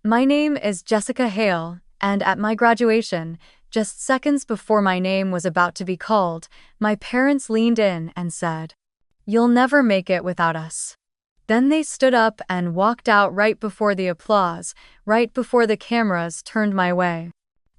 My name is Jessica Hale, and at my graduation, just seconds before my name was about to be called, my parents leaned in and said, "You'll never make it without us." Then they stood up and walked out right before the applause, right before the cameras turned my way.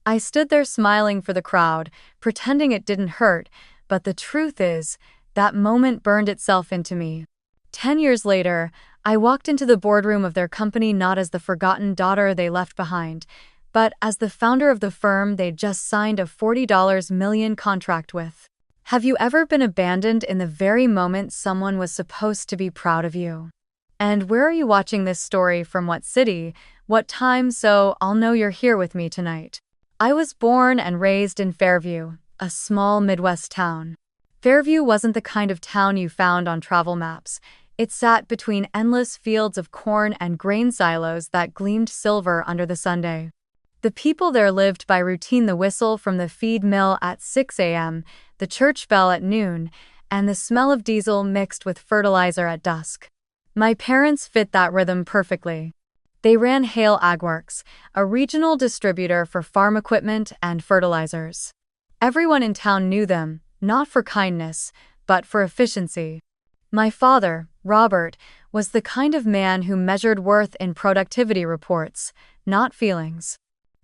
I stood there smiling for the crowd, pretending it didn't hurt, but the truth is, that moment burned itself into me. 10 years later, I walked into the boardroom of their company not as the forgotten daughter they left behind, but as the founder of the firm they'd just signed a $40 million contract with. Have you ever been abandoned in the very moment someone was supposed to be proud of you? And where are you watching this story from? What city, what time, so I'll know you're here with me tonight? I was born and raised in Fairview, a small Midwest town. Fairview wasn't the kind of town you found on travel maps. It sat between endless fields of corn and grain silos that gleamed silver under the sunday. The people there lived by routine: the whistle from the feed mill at 6 a.m., the church bell at noon, and the smell of diesel mixed with fertilizer at dusk. My parents fit that rhythm perfectly. They ran Hale AgWorks, a regional distributor for farm equipment and fertilizers. Everyone in town knew them, not for kindness, but for efficiency. My father, Robert, was the kind of man who measured worth in productivity reports, not feelings.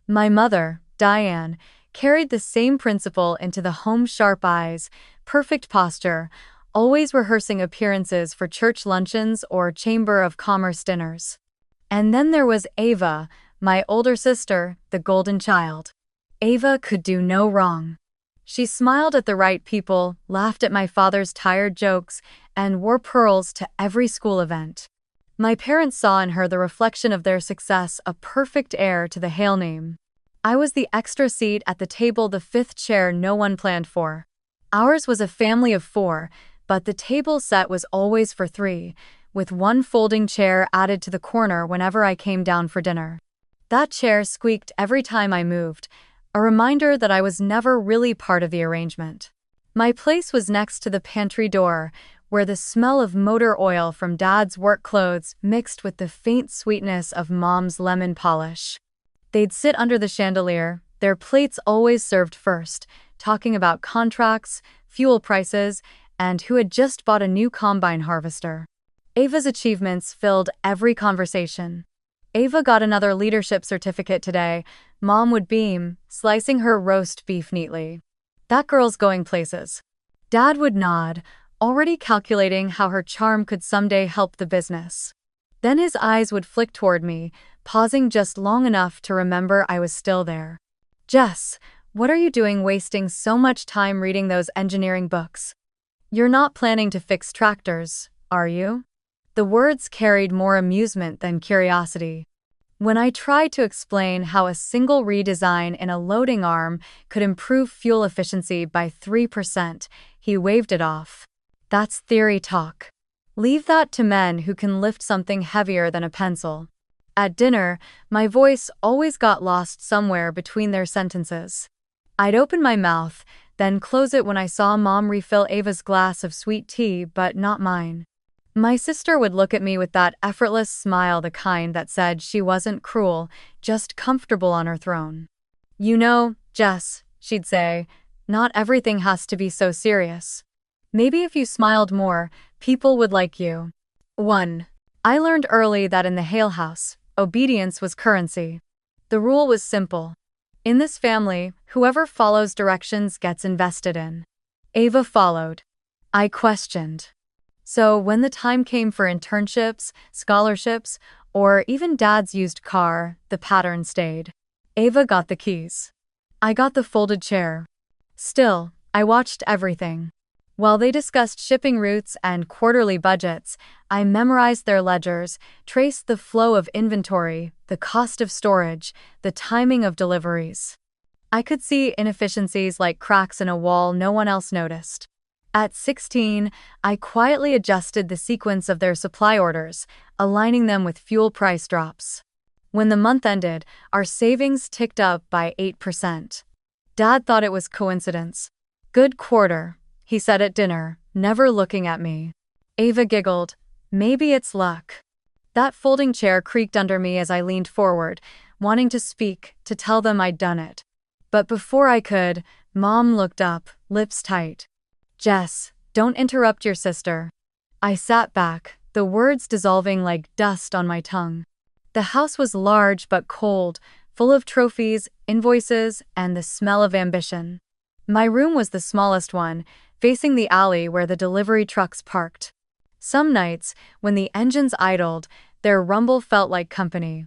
My mother, Diane, carried the same principle into the home: sharp eyes, perfect posture, always rehearsing appearances for church luncheons or Chamber of Commerce dinners. And then there was Ava, my older sister, the golden child. Ava could do no wrong. She smiled at the right people, laughed at my father's tired jokes, and wore pearls to every school event. My parents saw in her the reflection of their success, a perfect heir to the Hale name. I was the extra seat at the table, the fifth chair no one planned for. Ours was a family of 4, but the table set was always for 3, with one folding chair added to the corner whenever I came down for dinner. That chair squeaked every time I moved, a reminder that I was never really part of the arrangement. My place was next to the pantry door, where the smell of motor oil from Dad's work clothes mixed with the faint sweetness of Mom's lemon polish. They'd sit under the chandelier, their plates always served first, talking about contracts, fuel prices, and who had just bought a new combine harvester. Ava's achievements filled every conversation. "Ava got another leadership certificate today," Mom would beam, slicing her roast beef neatly. "That girl's going places." Dad would nod, already calculating how her charm could someday help the business. Then his eyes would flick toward me, pausing just long enough to remember I was still there. "Jess, what are you doing wasting so much time reading those engineering books? You're not planning to fix tractors, are you?" The words carried more amusement than curiosity. When I tried to explain how a single redesign in a loading arm could improve fuel efficiency by 3%, he waved it off. "That's theory talk. Leave that to men who can lift something heavier than a pencil." At dinner, my voice always got lost somewhere between their sentences. I'd open my mouth, then close it when I saw Mom refill Ava's glass of sweet tea, but not mine. My sister would look at me with that effortless smile, the kind that said she wasn't cruel, just comfortable on her throne. "You know, Jess," she'd say, "not everything has to be so serious. Maybe if you smiled more, people would like you." 1. I learned early that in the Hale house, obedience was currency. The rule was simple. In this family, whoever follows directions gets invested in. Ava followed. I questioned. So when the time came for internships, scholarships, or even Dad's used car, the pattern stayed. Ava got the keys. I got the folded chair. Still, I watched everything. While they discussed shipping routes and quarterly budgets, I memorized their ledgers, traced the flow of inventory, the cost of storage, the timing of deliveries. I could see inefficiencies like cracks in a wall no one else noticed. At 16, I quietly adjusted the sequence of their supply orders, aligning them with fuel price drops. When the month ended, our savings ticked up by 8%. Dad thought it was coincidence. "Good quarter," he said at dinner, never looking at me. Ava giggled. "Maybe it's luck." That folding chair creaked under me as I leaned forward, wanting to speak, to tell them I'd done it. But before I could, Mom looked up, lips tight. "Jess, don't interrupt your sister." I sat back, the words dissolving like dust on my tongue. The house was large but cold, full of trophies, invoices, and the smell of ambition. My room was the smallest one, facing the alley where the delivery trucks parked. Some nights, when the engines idled, their rumble felt like company.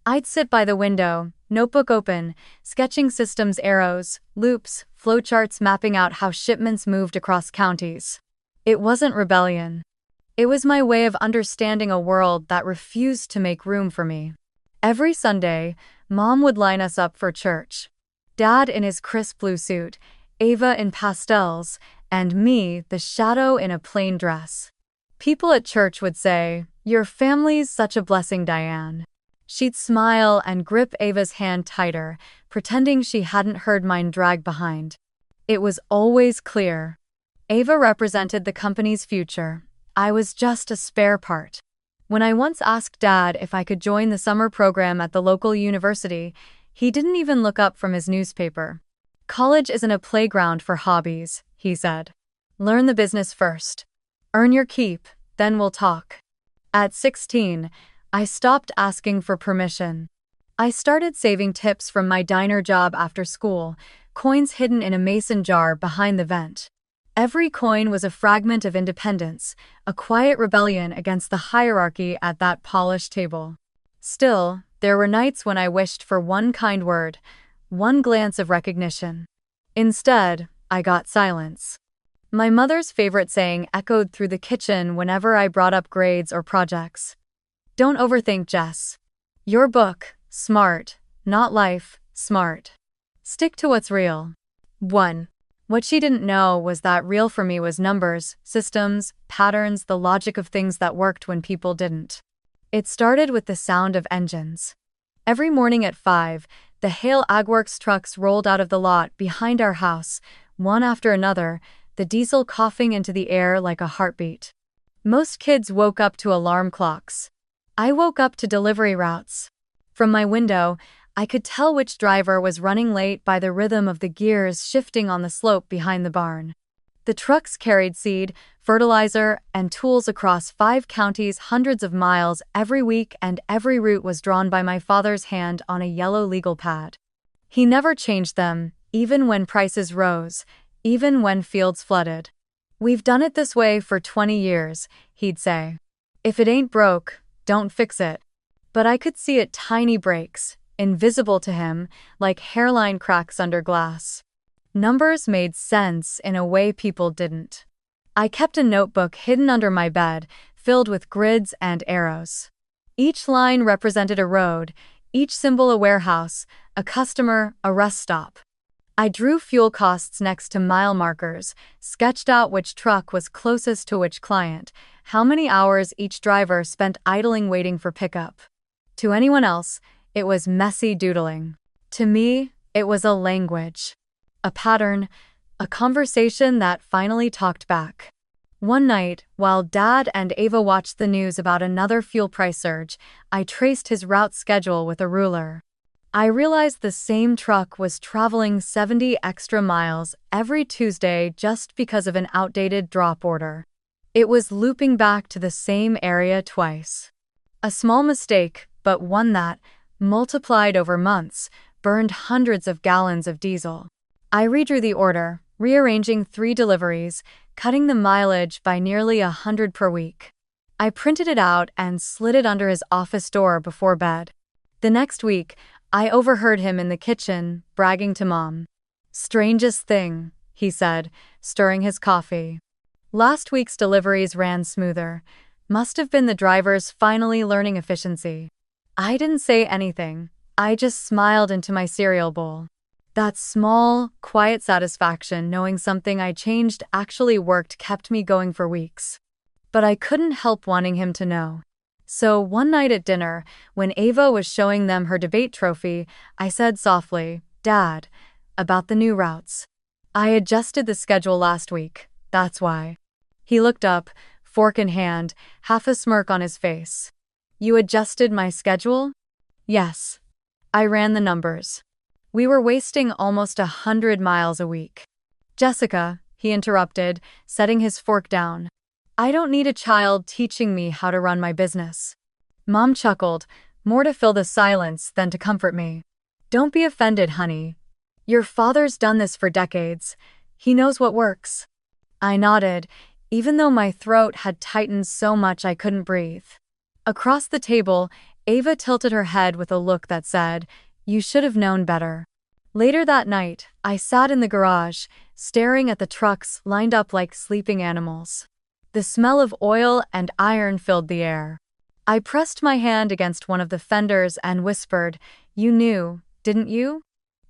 I'd sit by the window, notebook open, sketching systems arrows, loops, flowcharts mapping out how shipments moved across counties. It wasn't rebellion. It was my way of understanding a world that refused to make room for me. Every Sunday, Mom would line us up for church. Dad in his crisp blue suit, Ava in pastels, and me, the shadow in a plain dress. People at church would say, "Your family's such a blessing, Diane." She'd smile and grip Ava's hand tighter, pretending she hadn't heard mine drag behind. It was always clear. Ava represented the company's future. I was just a spare part. When I once asked Dad if I could join the summer program at the local university, he didn't even look up from his newspaper. "College isn't a playground for hobbies," he said. "Learn the business first. Earn your keep, then we'll talk." At 16, I stopped asking for permission. I started saving tips from my diner job after school, coins hidden in a mason jar behind the vent. Every coin was a fragment of independence, a quiet rebellion against the hierarchy at that polished table. Still, there were nights when I wished for one kind word, one glance of recognition. Instead, I got silence. My mother's favorite saying echoed through the kitchen whenever I brought up grades or projects. "Don't overthink, Jess. Your book, smart, not life, smart. Stick to what's real." 1. What she didn't know was that real for me was numbers, systems, patterns, the logic of things that worked when people didn't. It started with the sound of engines. Every morning at 5, the Hale AgWorks trucks rolled out of the lot behind our house, one after another, the diesel coughing into the air like a heartbeat. Most kids woke up to alarm clocks. I woke up to delivery routes. From my window, I could tell which driver was running late by the rhythm of the gears shifting on the slope behind the barn. The trucks carried seed, fertilizer, and tools across 5 counties, hundreds of miles every week, and every route was drawn by my father's hand on a yellow legal pad. He never changed them, even when prices rose, even when fields flooded. "We've done it this way for 20 years, he'd say. "If it ain't broke, don't fix it." But I could see it tiny breaks, invisible to him, like hairline cracks under glass. Numbers made sense in a way people didn't. I kept a notebook hidden under my bed, filled with grids and arrows. Each line represented a road, each symbol a warehouse, a customer, a rest stop. I drew fuel costs next to mile markers, sketched out which truck was closest to which client, how many hours each driver spent idling waiting for pickup. To anyone else, it was messy doodling. To me, it was a language. A pattern, a conversation that finally talked back. One night, while Dad and Ava watched the news about another fuel price surge, I traced his route schedule with a ruler. I realized the same truck was traveling 70 extra miles every Tuesday just because of an outdated drop order. It was looping back to the same area twice. A small mistake, but one that, multiplied over months, burned hundreds of gallons of diesel. I redrew the order, rearranging 3 deliveries, cutting the mileage by nearly 100 per week. I printed it out and slid it under his office door before bed. The next week, I overheard him in the kitchen, bragging to Mom. "Strangest thing," he said, stirring his coffee. "Last week's deliveries ran smoother. Must have been the drivers finally learning efficiency." I didn't say anything. I just smiled into my cereal bowl. That small, quiet satisfaction knowing something I changed actually worked kept me going for weeks. But I couldn't help wanting him to know. So one night at dinner, when Ava was showing them her debate trophy, I said softly, "Dad, about the new routes. I adjusted the schedule last week, that's why." He looked up, fork in hand, half a smirk on his face. You adjusted my schedule? Yes. I ran the numbers. We were wasting almost 100 miles a week. Jessica, he interrupted, setting his fork down. I don't need a child teaching me how to run my business. Mom chuckled, more to fill the silence than to comfort me. Don't be offended, honey. Your father's done this for decades. He knows what works. I nodded, even though my throat had tightened so much I couldn't breathe. Across the table, Ava tilted her head with a look that said, "You should have known better." Later that night, I sat in the garage, staring at the trucks lined up like sleeping animals. The smell of oil and iron filled the air. I pressed my hand against one of the fenders and whispered, "You knew, didn't you?"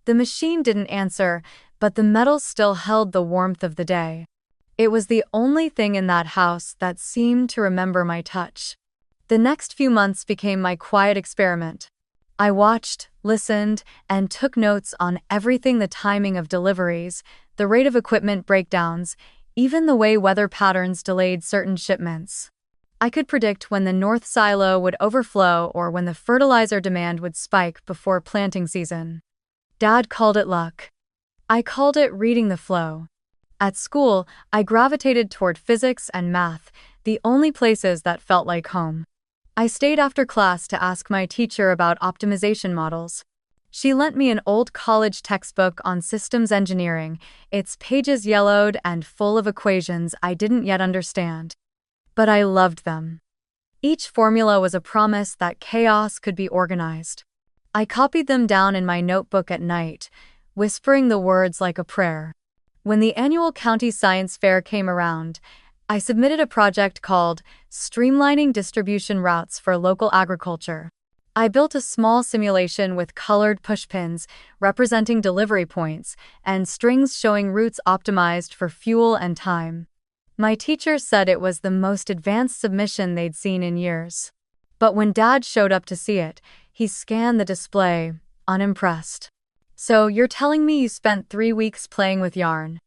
The machine didn't answer, but the metal still held the warmth of the day. It was the only thing in that house that seemed to remember my touch. The next few months became my quiet experiment. I watched, listened, and took notes on everything: the timing of deliveries, the rate of equipment breakdowns, even the way weather patterns delayed certain shipments. I could predict when the north silo would overflow or when the fertilizer demand would spike before planting season. Dad called it luck. I called it reading the flow. At school, I gravitated toward physics and math, the only places that felt like home. I stayed after class to ask my teacher about optimization models. She lent me an old college textbook on systems engineering, its pages yellowed and full of equations I didn't yet understand. But I loved them. Each formula was a promise that chaos could be organized. I copied them down in my notebook at night, whispering the words like a prayer. When the annual county science fair came around, I submitted a project called Streamlining Distribution Routes for Local Agriculture. I built a small simulation with colored pushpins representing delivery points and strings showing routes optimized for fuel and time. My teacher said it was the most advanced submission they'd seen in years. But when Dad showed up to see it, he scanned the display, unimpressed. "So you're telling me you spent 3 weeks playing with yarn?"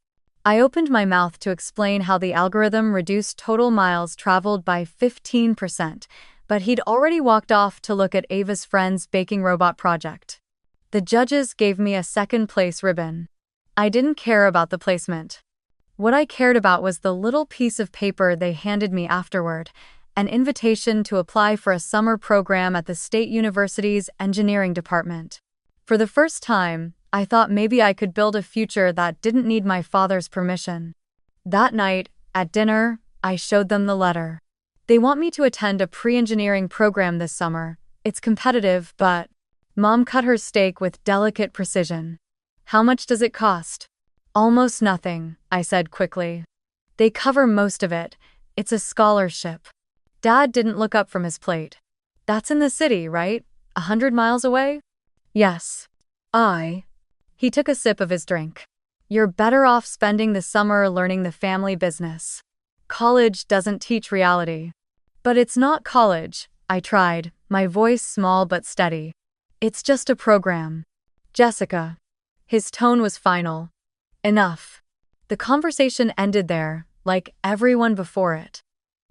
I opened my mouth to explain how the algorithm reduced total miles traveled by 15%, but he'd already walked off to look at Ava's friend's baking robot project. The judges gave me a second-place ribbon. I didn't care about the placement. What I cared about was the little piece of paper they handed me afterward, an invitation to apply for a summer program at the State University's engineering department. For the first time, I thought maybe I could build a future that didn't need my father's permission. That night, at dinner, I showed them the letter. They want me to attend a pre-engineering program this summer. It's competitive, but... Mom cut her steak with delicate precision. "How much does it cost?" "Almost nothing," I said quickly. "They cover most of it. It's a scholarship." Dad didn't look up from his plate. "That's in the city, right? 100 miles away?" "Yes." He took a sip of his drink. "You're better off spending the summer learning the family business. College doesn't teach reality." "But it's not college," I tried, my voice small but steady. "It's just a program." "Jessica." His tone was final. "Enough." The conversation ended there, like everyone before it.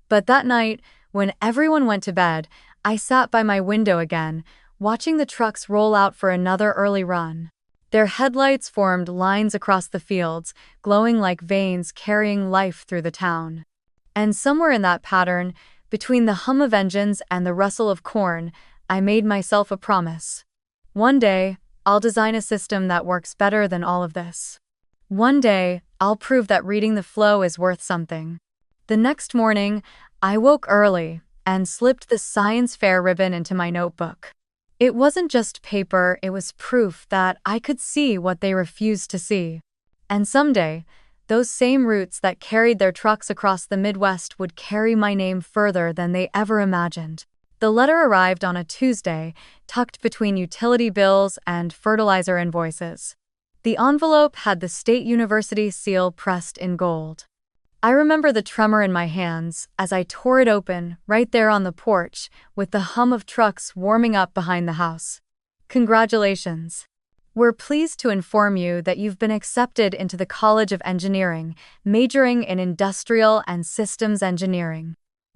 But that night, when everyone went to bed, I sat by my window again, watching the trucks roll out for another early run. Their headlights formed lines across the fields, glowing like veins carrying life through the town. And somewhere in that pattern, between the hum of engines and the rustle of corn, I made myself a promise. One day, I'll design a system that works better than all of this. One day, I'll prove that reading the flow is worth something. The next morning, I woke early and slipped the science fair ribbon into my notebook. It wasn't just paper, it was proof that I could see what they refused to see. And someday, those same routes that carried their trucks across the Midwest would carry my name further than they ever imagined. The letter arrived on a Tuesday, tucked between utility bills and fertilizer invoices. The envelope had the State University seal pressed in gold. I remember the tremor in my hands as I tore it open right there on the porch, with the hum of trucks warming up behind the house. "Congratulations. We're pleased to inform you that you've been accepted into the College of Engineering, majoring in Industrial and Systems Engineering.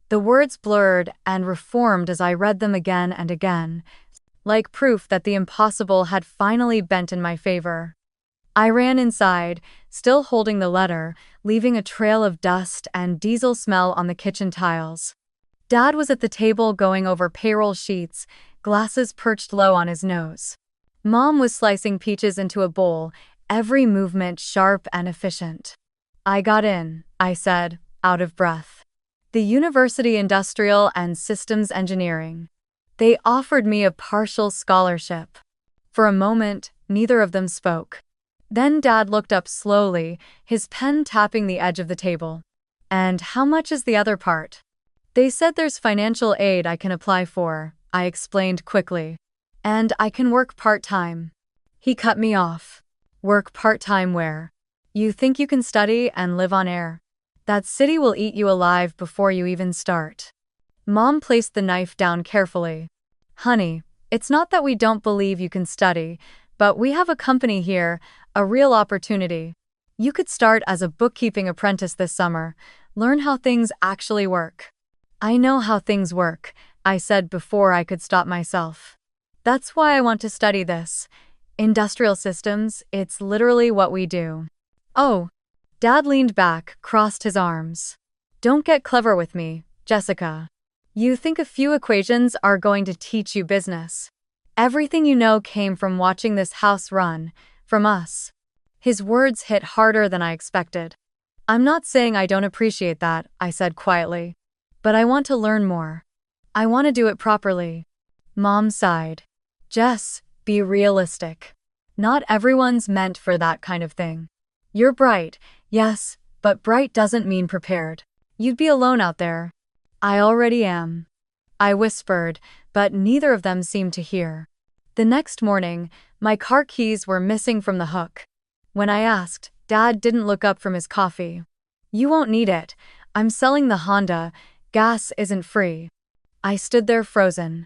The words blurred and reformed as I read them again and again, like proof that the impossible had finally bent in my favor. I ran inside, still holding the letter, leaving a trail of dust and diesel smell on the kitchen tiles. Dad was at the table going over payroll sheets, glasses perched low on his nose. Mom was slicing peaches into a bowl, every movement sharp and efficient. I got in, I said, out of breath. The University Industrial and Systems Engineering. They offered me a partial scholarship. For a moment, neither of them spoke. Then Dad looked up slowly, his pen tapping the edge of the table. And how much is the other part? They said there's financial aid I can apply for, I explained quickly. And I can work part-time. He cut me off. Work part-time where? You think you can study and live on air? That city will eat you alive before you even start. Mom placed the knife down carefully. Honey, it's not that we don't believe you can study, but we have a company here, a real opportunity. You could start as a bookkeeping apprentice this summer, learn how things actually work. I know how things work, I said before I could stop myself. That's why I want to study this. Industrial systems, it's literally what we do. Oh. Dad leaned back, crossed his arms. Don't get clever with me, Jessica. You think a few equations are going to teach you business. Everything you know came from watching this house run, from us. His words hit harder than I expected. I'm not saying I don't appreciate that, I said quietly. But I want to learn more. I want to do it properly. Mom sighed. Jess, be realistic. Not everyone's meant for that kind of thing. You're bright, yes, but bright doesn't mean prepared. You'd be alone out there. I already am. I whispered, but neither of them seemed to hear. The next morning, my car keys were missing from the hook. When I asked, Dad didn't look up from his coffee. You won't need it. I'm selling the Honda. Gas isn't free. I stood there frozen.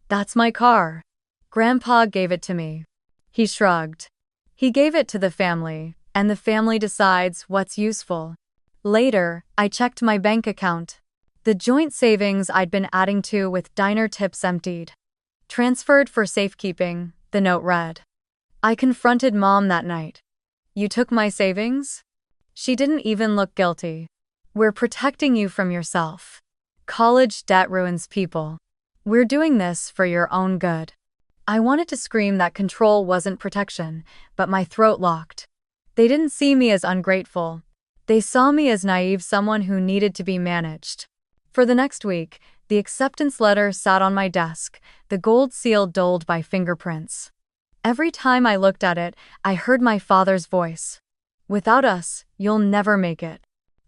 That's my car. Grandpa gave it to me. He shrugged. He gave it to the family, and the family decides what's useful. Later, I checked my bank account. The joint savings I'd been adding to with diner tips emptied. Transferred for safekeeping, the note read. I confronted Mom that night. You took my savings? She didn't even look guilty. We're protecting you from yourself. College debt ruins people. We're doing this for your own good. I wanted to scream that control wasn't protection, but my throat locked. They didn't see me as ungrateful. They saw me as naive, someone who needed to be managed. For the next week, the acceptance letter sat on my desk, the gold seal dulled by fingerprints. Every time I looked at it, I heard my father's voice. Without us, you'll never make it.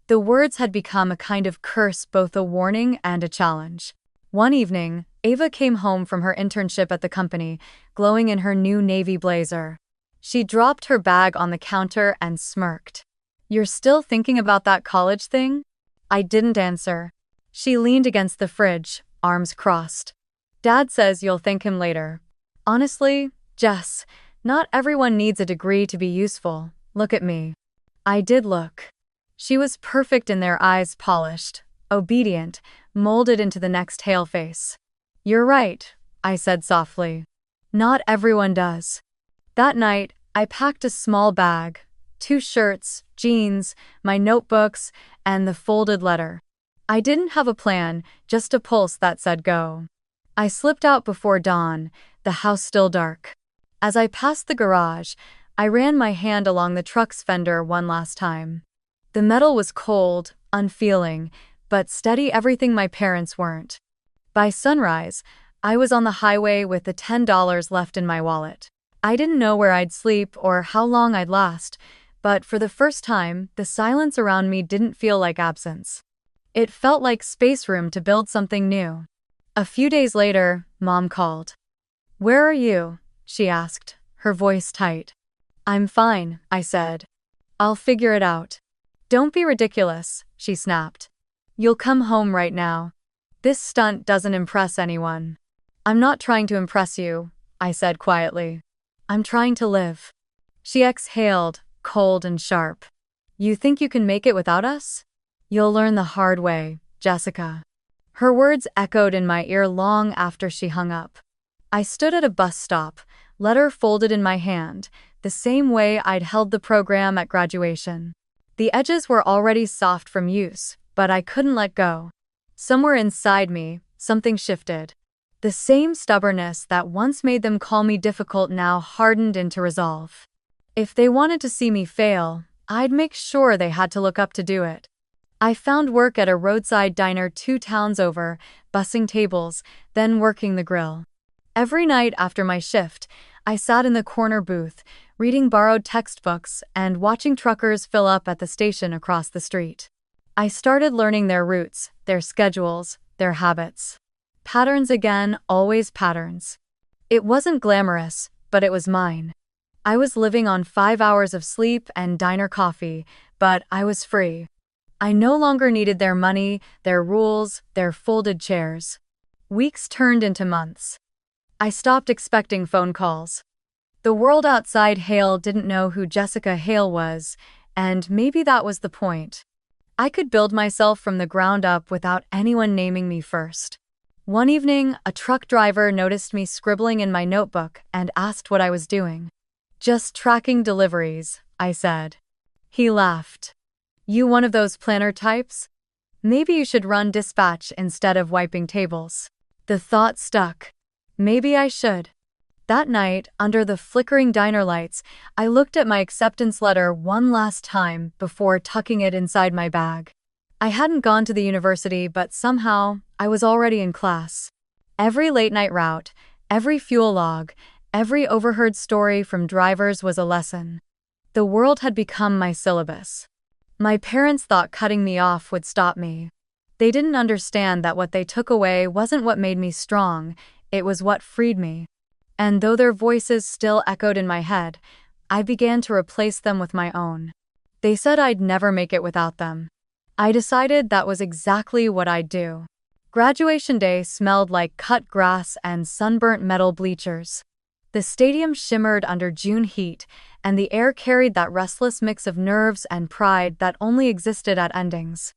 The words had become a kind of curse, both a warning and a challenge. One evening, Ava came home from her internship at the company, glowing in her new navy blazer. She dropped her bag on the counter and smirked. You're still thinking about that college thing? I didn't answer. She leaned against the fridge, arms crossed. Dad says you'll thank him later. Honestly, Jess, not everyone needs a degree to be useful. Look at me. I did look. She was perfect in their eyes, polished, obedient, molded into the next Hale face. You're right, I said softly. Not everyone does. That night, I packed a small bag, 2 shirts, jeans, my notebooks, and the folded letter. I didn't have a plan, just a pulse that said go. I slipped out before dawn, the house still dark. As I passed the garage, I ran my hand along the truck's fender one last time. The metal was cold, unfeeling, but steady, everything my parents weren't. By sunrise, I was on the highway with the $10 left in my wallet. I didn't know where I'd sleep or how long I'd last, but for the first time, the silence around me didn't feel like absence. It felt like space room to build something new. A few days later, Mom called. Where are you? She asked, her voice tight. I'm fine, I said. I'll figure it out. Don't be ridiculous, she snapped. You'll come home right now. This stunt doesn't impress anyone. I'm not trying to impress you, I said quietly. I'm trying to live. She exhaled, cold and sharp. You think you can make it without us? You'll learn the hard way, Jessica. Her words echoed in my ear long after she hung up. I stood at a bus stop, letter folded in my hand, the same way I'd held the program at graduation. The edges were already soft from use, but I couldn't let go. Somewhere inside me, something shifted. The same stubbornness that once made them call me difficult now hardened into resolve. If they wanted to see me fail, I'd make sure they had to look up to do it. I found work at a roadside diner 2 towns over, bussing tables, then working the grill. Every night after my shift, I sat in the corner booth, reading borrowed textbooks and watching truckers fill up at the station across the street. I started learning their routes, their schedules, their habits. Patterns again, always patterns. It wasn't glamorous, but it was mine. I was living on 5 hours of sleep and diner coffee, but I was free. I no longer needed their money, their rules, their folded chairs. Weeks turned into months. I stopped expecting phone calls. The world outside Hale didn't know who Jessica Hale was, and maybe that was the point. I could build myself from the ground up without anyone naming me first. One evening, a truck driver noticed me scribbling in my notebook and asked what I was doing. "Just tracking deliveries," I said. He laughed. "You one of those planner types? Maybe you should run dispatch instead of wiping tables." The thought stuck. Maybe I should. That night, under the flickering diner lights, I looked at my acceptance letter one last time before tucking it inside my bag. I hadn't gone to the university, but somehow, I was already in class. Every late-night route, every fuel log, every overheard story from drivers was a lesson. The world had become my syllabus. My parents thought cutting me off would stop me. They didn't understand that what they took away wasn't what made me strong, it was what freed me. And though their voices still echoed in my head, I began to replace them with my own. They said I'd never make it without them. I decided that was exactly what I'd do. Graduation day smelled like cut grass and sunburnt metal bleachers. The stadium shimmered under June heat, and the air carried that restless mix of nerves and pride that only existed at endings.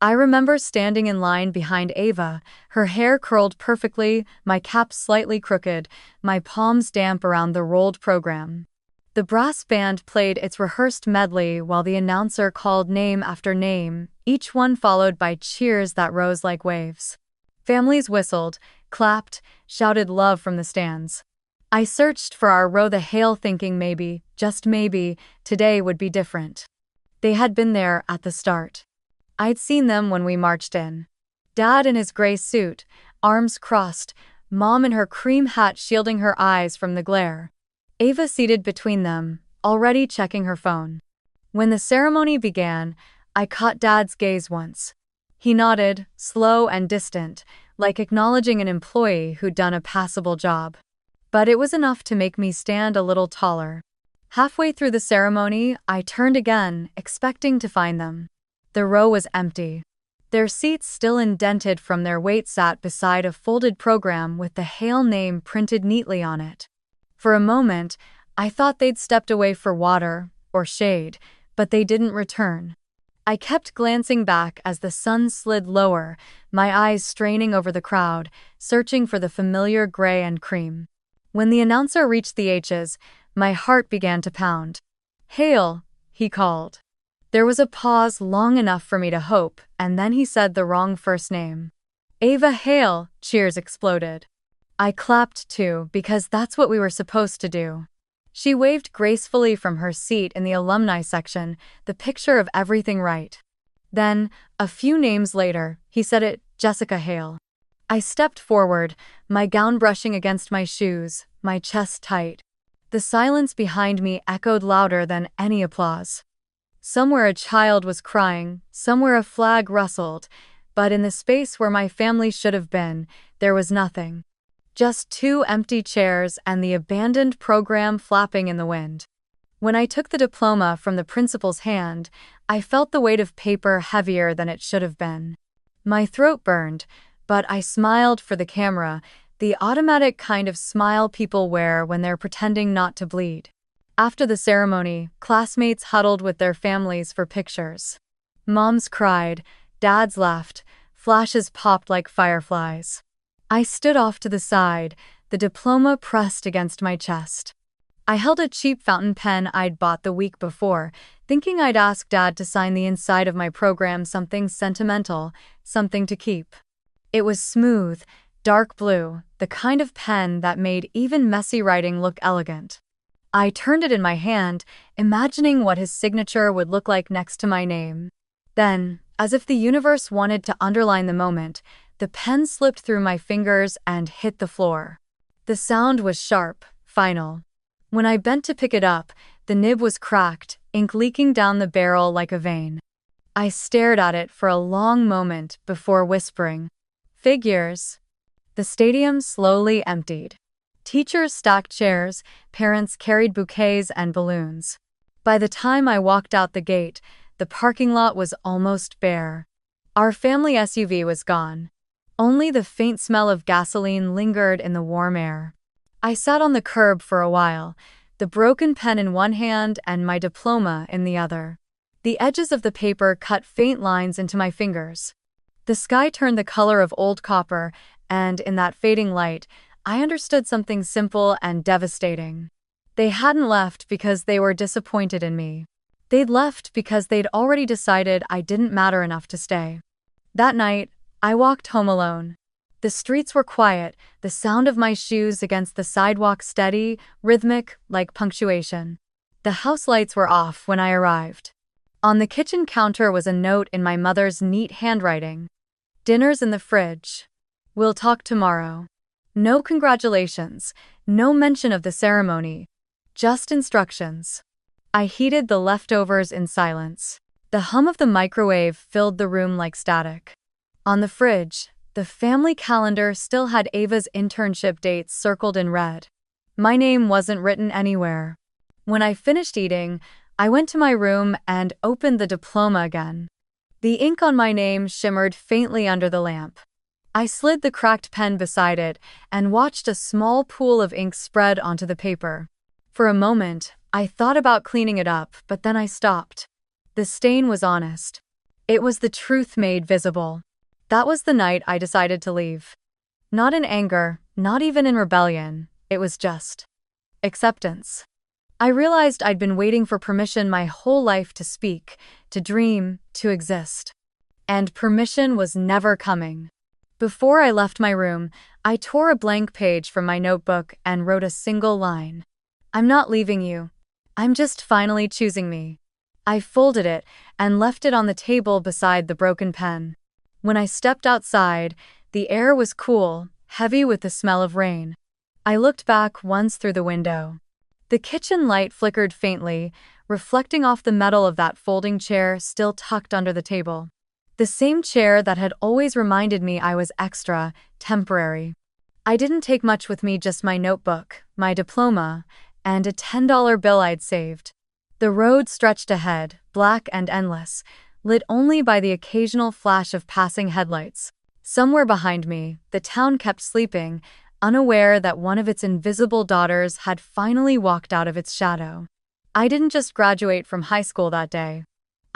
I remember standing in line behind Ava, her hair curled perfectly, my cap slightly crooked, my palms damp around the rolled program. The brass band played its rehearsed medley while the announcer called name after name, each one followed by cheers that rose like waves. Families whistled, clapped, shouted love from the stands. I searched for our row the Hale thinking maybe, just maybe, today would be different. They had been there at the start. I'd seen them when we marched in. Dad in his gray suit, arms crossed, Mom in her cream hat shielding her eyes from the glare. Ava seated between them, already checking her phone. When the ceremony began, I caught Dad's gaze once. He nodded, slow and distant, like acknowledging an employee who'd done a passable job. But it was enough to make me stand a little taller. Halfway through the ceremony, I turned again, expecting to find them. The row was empty. Their seats still indented from their weight sat beside a folded program with the Hale name printed neatly on it. For a moment, I thought they'd stepped away for water or shade, but they didn't return. I kept glancing back as the sun slid lower, my eyes straining over the crowd, searching for the familiar gray and cream. When the announcer reached the H's, my heart began to pound. "Hale," he called. There was a pause long enough for me to hope, and then he said the wrong first name. "Ava Hale," cheers exploded. I clapped too, because that's what we were supposed to do. She waved gracefully from her seat in the alumni section, the picture of everything right. Then, a few names later, he said it, Jessica Hale. I stepped forward, my gown brushing against my shoes, my chest tight. The silence behind me echoed louder than any applause. Somewhere a child was crying, somewhere a flag rustled, but in the space where my family should have been, there was nothing. Just 2 empty chairs and the abandoned program flapping in the wind. When I took the diploma from the principal's hand, I felt the weight of paper heavier than it should have been. My throat burned, but I smiled for the camera, the automatic kind of smile people wear when they're pretending not to bleed. After the ceremony, classmates huddled with their families for pictures. Moms cried, dads laughed, Flashes popped like fireflies. I stood off to the side, the diploma pressed against my chest. I held a cheap fountain pen I'd bought the week before, thinking I'd ask Dad to sign the inside of my program something sentimental, something to keep. It was smooth, dark blue, the kind of pen that made even messy writing look elegant. I turned it in my hand, imagining what his signature would look like next to my name. Then, as if the universe wanted to underline the moment, the pen slipped through my fingers and hit the floor. The sound was sharp, final. When I bent to pick it up, the nib was cracked, ink leaking down the barrel like a vein. I stared at it for a long moment before whispering, "Figures." The stadium slowly emptied. Teachers stacked chairs, parents carried bouquets and balloons. By the time I walked out the gate, the parking lot was almost bare. Our family SUV was gone. Only the faint smell of gasoline lingered in the warm air. I sat on the curb for a while, the broken pen in one hand and my diploma in the other. The edges of the paper cut faint lines into my fingers. The sky turned the color of old copper, and in that fading light, I understood something simple and devastating. They hadn't left because they were disappointed in me. They'd left because they'd already decided I didn't matter enough to stay. That night, I walked home alone. The streets were quiet, the sound of my shoes against the sidewalk steady, rhythmic, like punctuation. The house lights were off when I arrived. On the kitchen counter was a note in my mother's neat handwriting. "Dinner's in the fridge. We'll talk tomorrow." No congratulations, no mention of the ceremony, just instructions. I heated the leftovers in silence. The hum of the microwave filled the room like static. On the fridge, the family calendar still had Ava's internship dates circled in red. My name wasn't written anywhere. When I finished eating, I went to my room and opened the diploma again. The ink on my name shimmered faintly under the lamp. I slid the cracked pen beside it and watched a small pool of ink spread onto the paper. For a moment, I thought about cleaning it up, but then I stopped. The stain was honest. It was the truth made visible. That was the night I decided to leave. Not in anger, not even in rebellion, it was just acceptance. I realized I'd been waiting for permission my whole life to speak, to dream, to exist. And permission was never coming. Before I left my room, I tore a blank page from my notebook and wrote a single line. "I'm not leaving you. I'm just finally choosing me." I folded it and left it on the table beside the broken pen. When I stepped outside, the air was cool, heavy with the smell of rain. I looked back once through the window. The kitchen light flickered faintly, reflecting off the metal of that folding chair still tucked under the table. The same chair that had always reminded me I was extra, temporary. I didn't take much with me, just my notebook, my diploma, and a $10 bill I'd saved. The road stretched ahead, black and endless, lit only by the occasional flash of passing headlights. Somewhere behind me, the town kept sleeping, unaware that one of its invisible daughters had finally walked out of its shadow. I didn't just graduate from high school that day.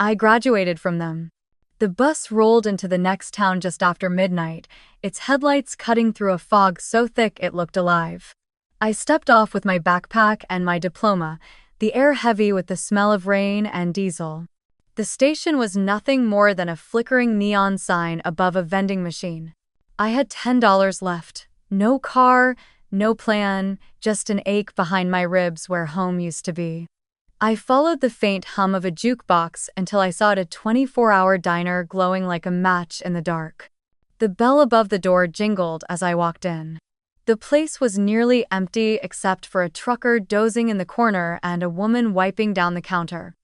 I graduated from them. The bus rolled into the next town just after midnight, its headlights cutting through a fog so thick it looked alive. I stepped off with my backpack and my diploma, the air heavy with the smell of rain and diesel. The station was nothing more than a flickering neon sign above a vending machine. I had $10 left. No car, no plan, just an ache behind my ribs where home used to be. I followed the faint hum of a jukebox until I saw a 24-hour diner glowing like a match in the dark. The bell above the door jingled as I walked in. The place was nearly empty except for a trucker dozing in the corner and a woman wiping down the counter.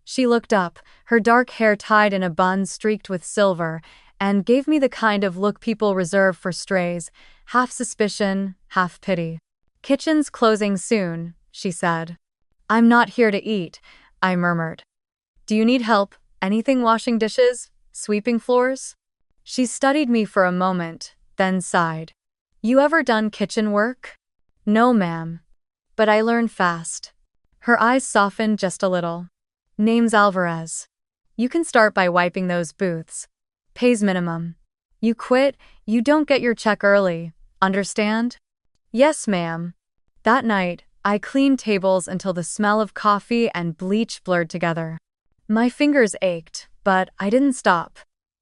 She looked up, her dark hair tied in a bun streaked with silver, and gave me the kind of look people reserve for strays, half suspicion, half pity. "Kitchen's closing soon," she said. "I'm not here to eat," I murmured. "Do you need help? Anything washing dishes? Sweeping floors?" She studied me for a moment, then sighed. "You ever done kitchen work?" "No, ma'am. But I learn fast." Her eyes softened just a little. "Name's Alvarez. You can start by wiping those booths. Pays minimum. You quit, you don't get your check early. Understand? Yes, ma'am. That night, I cleaned tables until the smell of coffee and bleach blurred together. My fingers ached, but I didn't stop.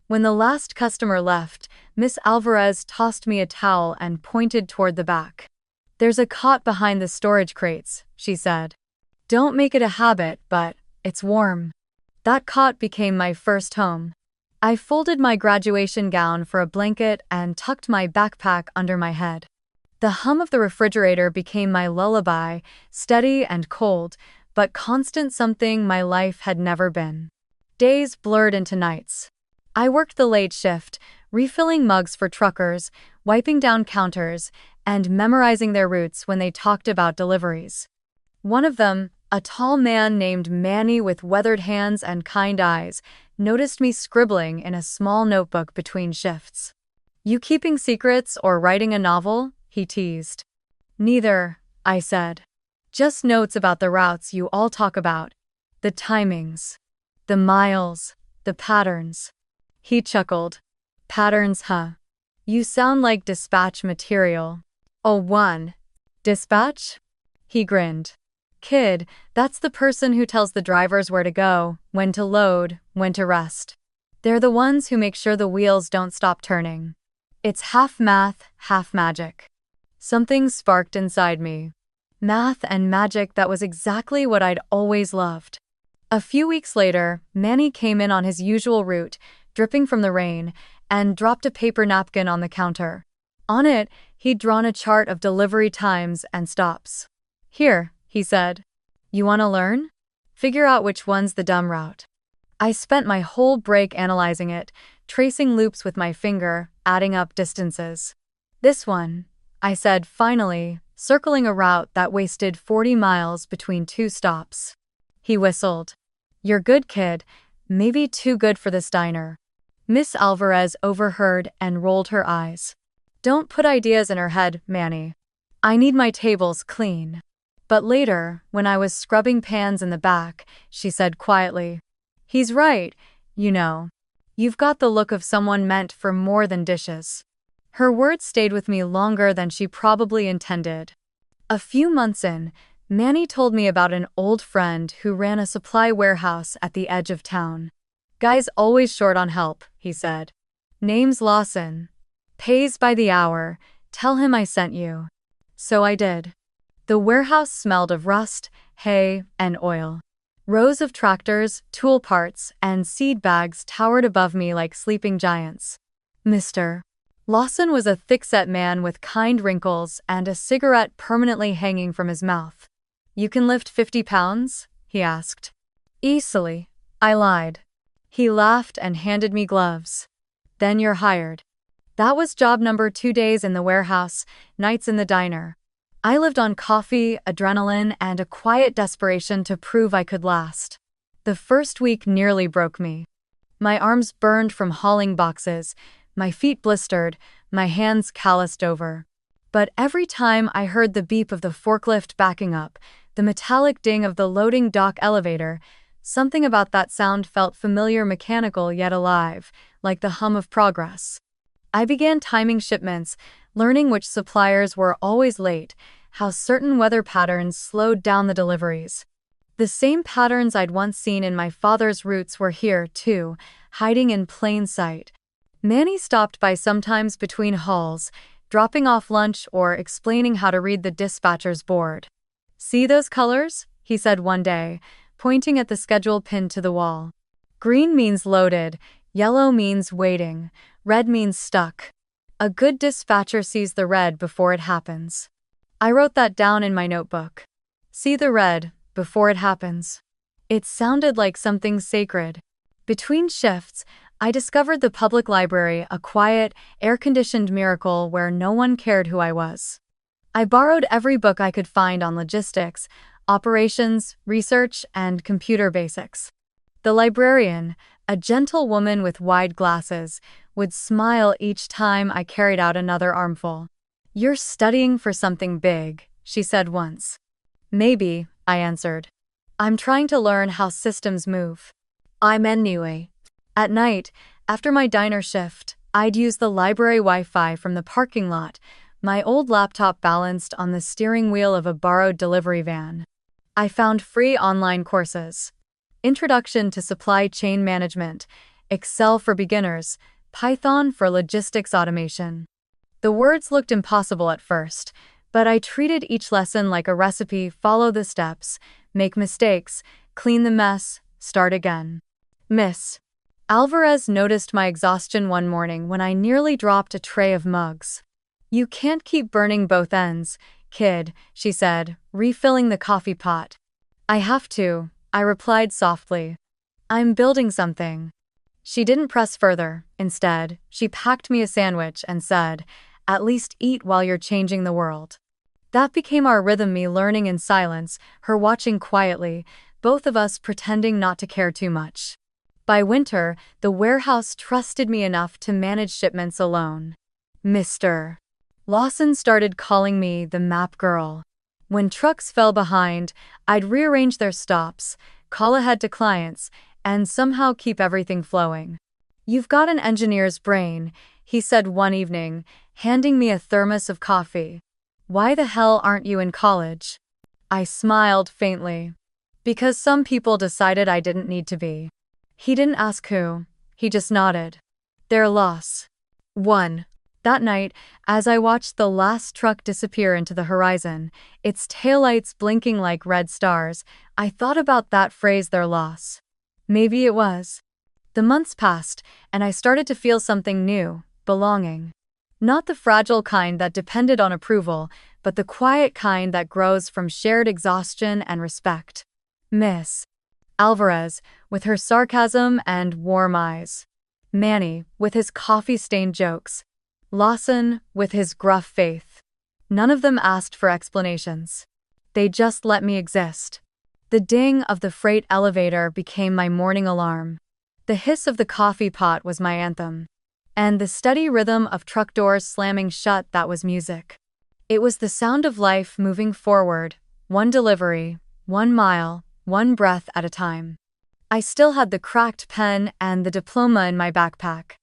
When the last customer left, Miss Alvarez tossed me a towel and pointed toward the back. There's a cot behind the storage crates, she said. Don't make it a habit, but it's warm. That cot became my first home. I folded my graduation gown for a blanket and tucked my backpack under my head. The hum of the refrigerator became my lullaby, steady and cold, but constant, something my life had never been. Days blurred into nights. I worked the late shift, refilling mugs for truckers, wiping down counters, and memorizing their routes when they talked about deliveries. One of them, a tall man named Manny with weathered hands and kind eyes, noticed me scribbling in a small notebook between shifts. You keeping secrets or writing a novel? He teased. Neither, I said. Just notes about the routes you all talk about. The timings. The miles. The patterns. He chuckled. Patterns, huh? You sound like dispatch material. Oh, one. Dispatch? He grinned. Kid, that's the person who tells the drivers where to go, when to load, when to rest. They're the ones who make sure the wheels don't stop turning. It's half math, half magic. Something sparked inside me. Math and magic, that was exactly what I'd always loved. A few weeks later, Manny came in on his usual route, dripping from the rain, and dropped a paper napkin on the counter. On it, he'd drawn a chart of delivery times and stops. Here, he said. You want to learn? Figure out which one's the dumb route. I spent my whole break analyzing it, tracing loops with my finger, adding up distances. This one, I said finally, circling a route that wasted 40 miles between two stops. He whistled. You're good, kid. Maybe too good for this diner. Miss Alvarez overheard and rolled her eyes. Don't put ideas in her head, Manny. I need my tables clean. But later, when I was scrubbing pans in the back, she said quietly, he's right, you know. You've got the look of someone meant for more than dishes. Her words stayed with me longer than she probably intended. A few months in, Manny told me about an old friend who ran a supply warehouse at the edge of town. Guy's always short on help, he said. Name's Lawson. Pays by the hour. Tell him I sent you. So I did. The warehouse smelled of rust, hay, and oil. Rows of tractors, tool parts, and seed bags towered above me like sleeping giants. Mr. Lawson was a thick-set man with kind wrinkles and a cigarette permanently hanging from his mouth. You can lift 50 pounds? He asked. Easily, I lied. He laughed and handed me gloves. Then you're hired. That was job number 2 days in the warehouse, nights in the diner. I lived on coffee, adrenaline, and a quiet desperation to prove I could last. The first week nearly broke me. My arms burned from hauling boxes, my feet blistered, my hands calloused over. But every time I heard the beep of the forklift backing up, the metallic ding of the loading dock elevator, something about that sound felt familiar, mechanical yet alive, like the hum of progress. I began timing shipments, learning which suppliers were always late, how certain weather patterns slowed down the deliveries. The same patterns I'd once seen in my father's routes were here, too, hiding in plain sight. Manny stopped by sometimes between hauls, dropping off lunch or explaining how to read the dispatcher's board. See those colors? He said one day, pointing at the schedule pinned to the wall. Green means loaded, yellow means waiting, red means stuck. A good dispatcher sees the red before it happens. I wrote that down in my notebook. See the red before it happens. It sounded like something sacred. Between shifts, I discovered the public library, a quiet, air-conditioned miracle where no one cared who I was. I borrowed every book I could find on logistics, operations, research, and computer basics. The librarian, a gentle woman with wide glasses, would smile each time I carried out another armful. You're studying for something big, she said once. Maybe, I answered. I'm trying to learn how systems move. I'm anyway. At night, after my diner shift, I'd use the library Wi-Fi from the parking lot, my old laptop balanced on the steering wheel of a borrowed delivery van. I found free online courses. Introduction to Supply Chain Management, Excel for Beginners, Python for Logistics Automation. The words looked impossible at first, but I treated each lesson like a recipe: follow the steps, make mistakes, clean the mess, start again. Miss Alvarez noticed my exhaustion one morning when I nearly dropped a tray of mugs. "You can't keep burning both ends, kid," she said, refilling the coffee pot. "I have to," I replied softly. "I'm building something." She didn't press further. Instead, she packed me a sandwich and said, "At least eat while you're changing the world." That became our rhythm, me learning in silence, her watching quietly, both of us pretending not to care too much. By winter, the warehouse trusted me enough to manage shipments alone. Mr. Lawson started calling me the map girl. When trucks fell behind, I'd rearrange their stops, call ahead to clients, and somehow keep everything flowing. "You've got an engineer's brain," he said one evening, handing me a thermos of coffee. "Why the hell aren't you in college?" I smiled faintly. "Because some people decided I didn't need to be." He didn't ask who, he just nodded. Their loss. 1. That night, as I watched the last truck disappear into the horizon, its taillights blinking like red stars, I thought about that phrase, their loss. Maybe it was. The months passed, and I started to feel something new: belonging. Not the fragile kind that depended on approval, but the quiet kind that grows from shared exhaustion and respect. Miss Alvarez, with her sarcasm and warm eyes. Manny, with his coffee-stained jokes. Lawson, with his gruff faith. None of them asked for explanations. They just let me exist. The ding of the freight elevator became my morning alarm. The hiss of the coffee pot was my anthem. And the steady rhythm of truck doors slamming shut, that was music. It was the sound of life moving forward, one delivery, 1 mile, 1 breath at a time. I still had the cracked pen and the diploma in my backpack.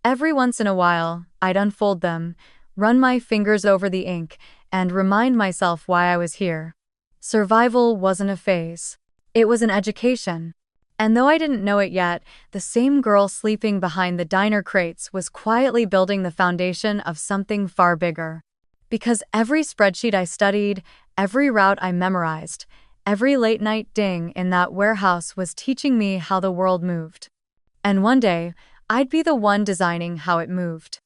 Every once in a while, I'd unfold them, run my fingers over the ink, and remind myself why I was here. Survival wasn't a phase. It was an education. And though I didn't know it yet, the same girl sleeping behind the diner crates was quietly building the foundation of something far bigger. Because every spreadsheet I studied, every route I memorized, every late-night ding in that warehouse was teaching me how the world moved. And one day, I'd be the one designing how it moved.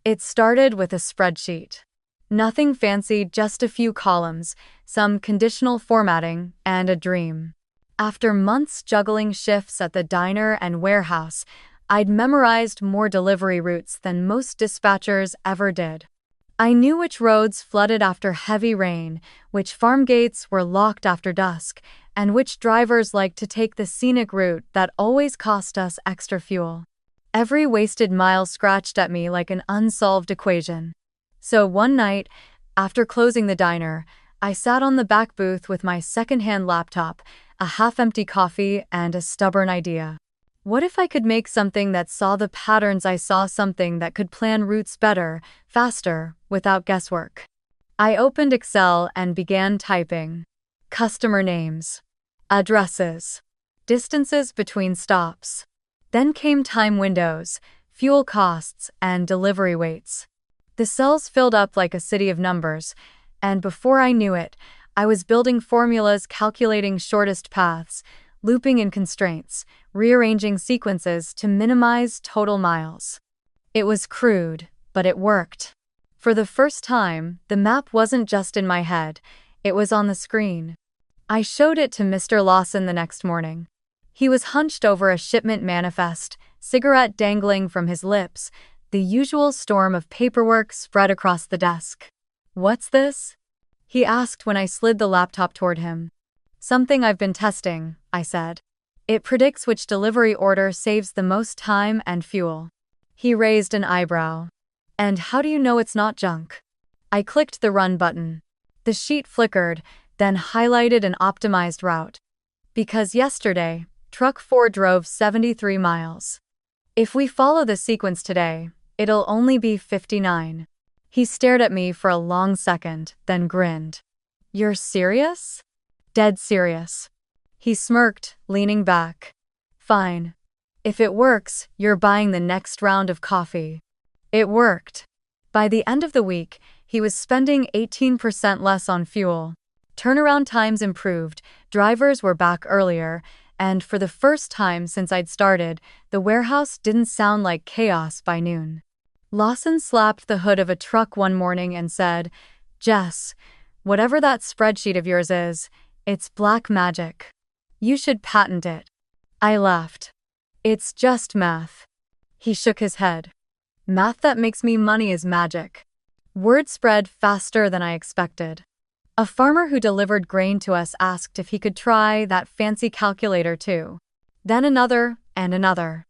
It started with a spreadsheet. Nothing fancy, just a few columns, some conditional formatting, and a dream. After months juggling shifts at the diner and warehouse, I'd memorized more delivery routes than most dispatchers ever did. I knew which roads flooded after heavy rain, which farm gates were locked after dusk, and which drivers liked to take the scenic route that always cost us extra fuel. Every wasted mile scratched at me like an unsolved equation. So one night, after closing the diner, I sat on the back booth with my secondhand laptop, a half-empty coffee, and a stubborn idea. What if I could make something that saw the patterns I saw, something that could plan routes better, faster, without guesswork? I opened Excel and began typing. Customer names, addresses, distances between stops. Then came time windows, fuel costs, and delivery weights. The cells filled up like a city of numbers, and before I knew it, I was building formulas, calculating shortest paths, looping in constraints, rearranging sequences to minimize total miles. It was crude, but it worked. For the first time, the map wasn't just in my head, it was on the screen. I showed it to Mr. Lawson the next morning. He was hunched over a shipment manifest, cigarette dangling from his lips, the usual storm of paperwork spread across the desk. "What's this?" he asked when I slid the laptop toward him. "Something I've been testing," I said. "It predicts which delivery order saves the most time and fuel." He raised an eyebrow. "And how do you know it's not junk?" I clicked the run button. The sheet flickered, then highlighted an optimized route. "Because yesterday, truck 4 drove 73 miles. If we follow the sequence today, It'll only be 59. He stared at me for a long second, then grinned. You're serious? Dead serious. He smirked, leaning back. Fine. If it works, you're buying the next round of coffee. It worked. By the end of the week, he was spending 18% less on fuel. Turnaround times improved, drivers were back earlier, and for the first time since I'd started, the warehouse didn't sound like chaos by noon. Lawson slapped the hood of a truck one morning and said, Jess, whatever that spreadsheet of yours is, it's black magic. You should patent it. I laughed. It's just math. He shook his head. Math that makes me money is magic. Word spread faster than I expected. A farmer who delivered grain to us asked if he could try that fancy calculator too. Then another and another.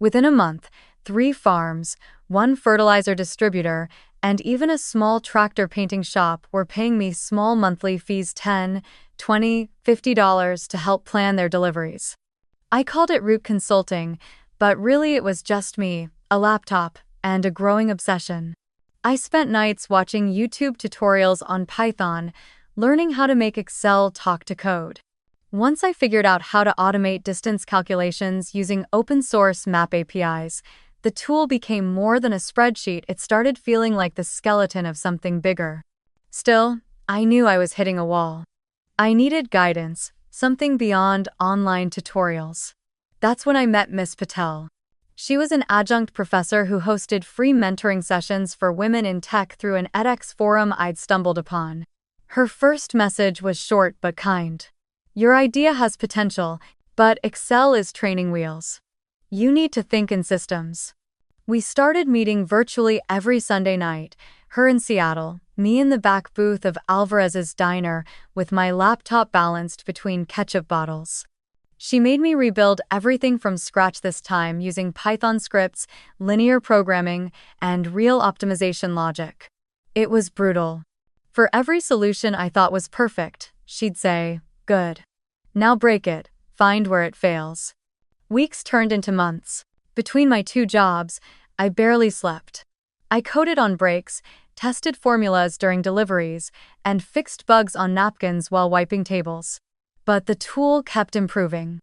Within a month, 3 farms, 1 fertilizer distributor, and even a small tractor painting shop were paying me small monthly fees $10, $20, $50 to help plan their deliveries. I called it route consulting, but really it was just me, a laptop, and a growing obsession. I spent nights watching YouTube tutorials on Python, learning how to make Excel talk to code. Once I figured out how to automate distance calculations using open-source map APIs, the tool became more than a spreadsheet. It started feeling like the skeleton of something bigger. Still, I knew I was hitting a wall. I needed guidance, something beyond online tutorials. That's when I met Miss Patel. She was an adjunct professor who hosted free mentoring sessions for women in tech through an edX forum I'd stumbled upon. Her first message was short but kind. Your idea has potential, but Excel is training wheels. You need to think in systems. We started meeting virtually every Sunday night, her in Seattle, me in the back booth of Alvarez's diner with my laptop balanced between ketchup bottles. She made me rebuild everything from scratch this time using Python scripts, linear programming, and real optimization logic. It was brutal. For every solution I thought was perfect, she'd say, good. Now break it, find where it fails. Weeks turned into months. Between my 2 jobs, I barely slept. I coded on breaks, tested formulas during deliveries, and fixed bugs on napkins while wiping tables. But the tool kept improving.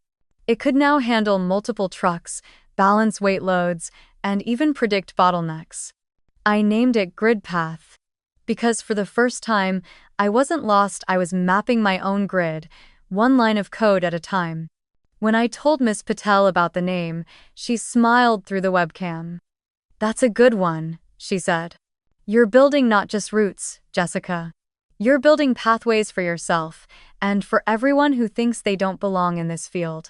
It could now handle multiple trucks, balance weight loads, and even predict bottlenecks. I named it GridPath. Because for the first time, I wasn't lost, I was mapping my own grid, 1 line of code at a time. When I told Miss Patel about the name, she smiled through the webcam. That's a good one, she said. You're building not just routes, Jessica. You're building pathways for yourself, and for everyone who thinks they don't belong in this field.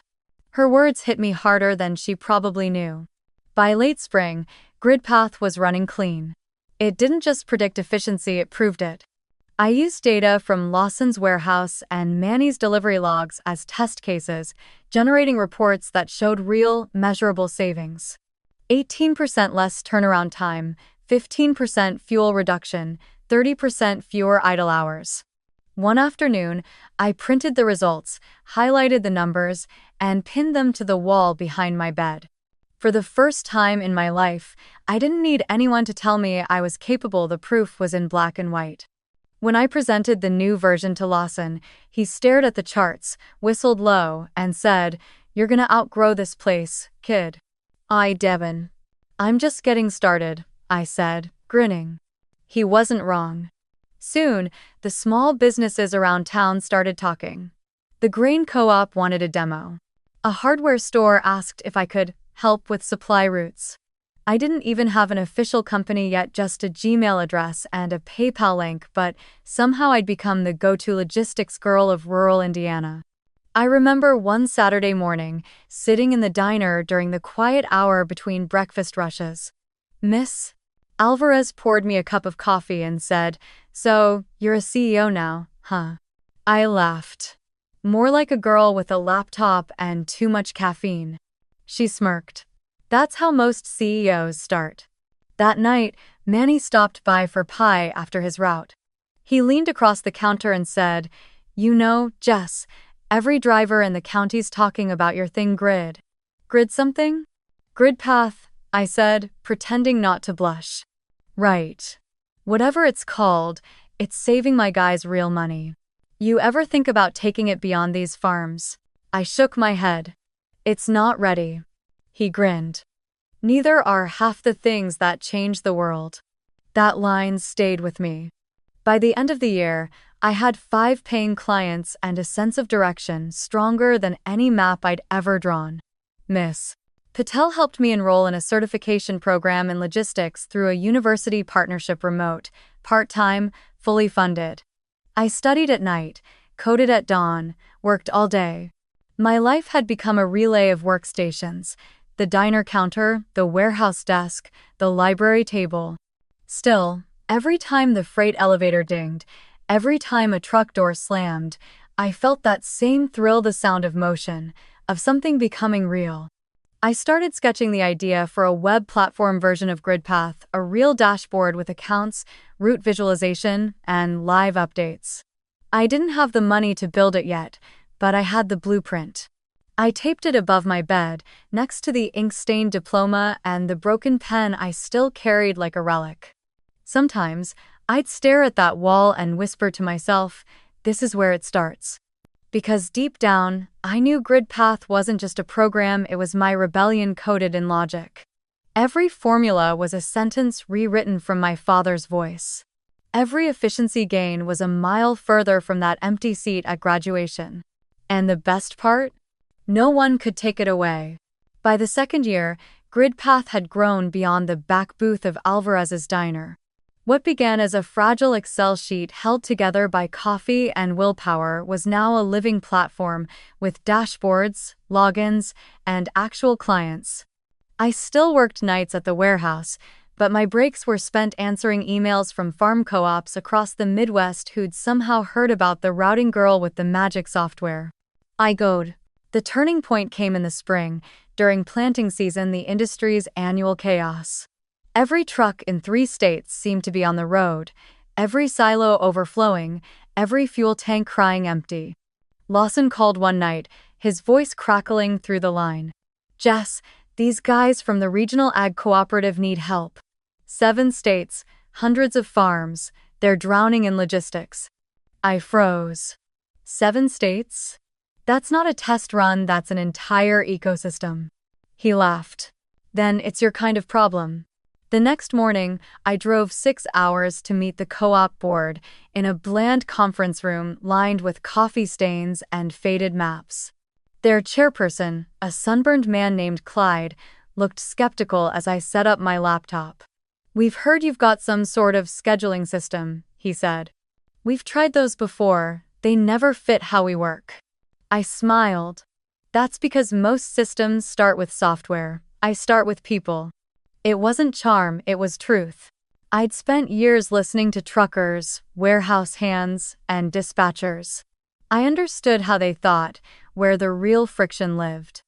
Her words hit me harder than she probably knew. By late spring, GridPath was running clean. It didn't just predict efficiency, it proved it. I used data from Lawson's warehouse and Manny's delivery logs as test cases, generating reports that showed real, measurable savings. 18% less turnaround time, 15% fuel reduction, 30% fewer idle hours. One afternoon, I printed the results, highlighted the numbers, and pinned them to the wall behind my bed. For the first time in my life, I didn't need anyone to tell me I was capable. The proof was in black and white. When I presented the new version to Lawson, he stared at the charts, whistled low, and said, "You're gonna outgrow this place, kid." Devin. I'm just getting started, I said, grinning. He wasn't wrong. Soon, the small businesses around town started talking. The grain co-op wanted a demo. A hardware store asked if I could help with supply routes. I didn't even have an official company yet, just a Gmail address and a PayPal link, but somehow I'd become the go-to logistics girl of rural Indiana. I remember one Saturday morning, sitting in the diner during the quiet hour between breakfast rushes. Miss Alvarez poured me a cup of coffee and said, "So, you're a CEO now, huh?" I laughed. More like a girl with a laptop and too much caffeine. She smirked. That's how most CEOs start. That night, Manny stopped by for pie after his route. He leaned across the counter and said, "You know, Jess, every driver in the county's talking about your thing, Grid." Grid something? GridPath, I said, pretending not to blush. Right. Whatever it's called, it's saving my guys real money. You ever think about taking it beyond these farms? I shook my head. It's not ready. He grinned. Neither are half the things that change the world. That line stayed with me. By the end of the year, I had 5 paying clients and a sense of direction stronger than any map I'd ever drawn. Miss Patel helped me enroll in a certification program in logistics through a university partnership, remote, part-time, fully funded. I studied at night, coded at dawn, worked all day. My life had become a relay of workstations: the diner counter, the warehouse desk, the library table. Still, every time the freight elevator dinged, every time a truck door slammed, I felt that same thrill, the sound of motion, of something becoming real. I started sketching the idea for a web platform version of GridPath, a real dashboard with accounts, route visualization, and live updates. I didn't have the money to build it yet, but I had the blueprint. I taped it above my bed, next to the ink-stained diploma and the broken pen I still carried like a relic. Sometimes, I'd stare at that wall and whisper to myself, this is where it starts. Because deep down, I knew GridPath wasn't just a program, it was my rebellion coded in logic. Every formula was a sentence rewritten from my father's voice. Every efficiency gain was a mile further from that empty seat at graduation. And the best part? No one could take it away. By the second year, GridPath had grown beyond the back booth of Alvarez's diner. What began as a fragile Excel sheet held together by coffee and willpower was now a living platform with dashboards, logins, and actual clients. I still worked nights at the warehouse, but my breaks were spent answering emails from farm co-ops across the Midwest who'd somehow heard about the routing girl with the magic software. I goed. The turning point came in the spring, during planting season, the industry's annual chaos. Every truck in 3 states seemed to be on the road, every silo overflowing, every fuel tank crying empty. Lawson called one night, his voice crackling through the line. Jess, these guys from the regional ag cooperative need help. 7 states, hundreds of farms, they're drowning in logistics. I froze. 7 states? That's not a test run, that's an entire ecosystem. He laughed. Then it's your kind of problem. The next morning, I drove 6 hours to meet the co-op board in a bland conference room lined with coffee stains and faded maps. Their chairperson, a sunburned man named Clyde, looked skeptical as I set up my laptop. We've heard you've got some sort of scheduling system, he said. We've tried those before, they never fit how we work. I smiled. That's because most systems start with software. I start with people. It wasn't charm, it was truth. I'd spent years listening to truckers, warehouse hands, and dispatchers. I understood how they thought, where the real friction lived.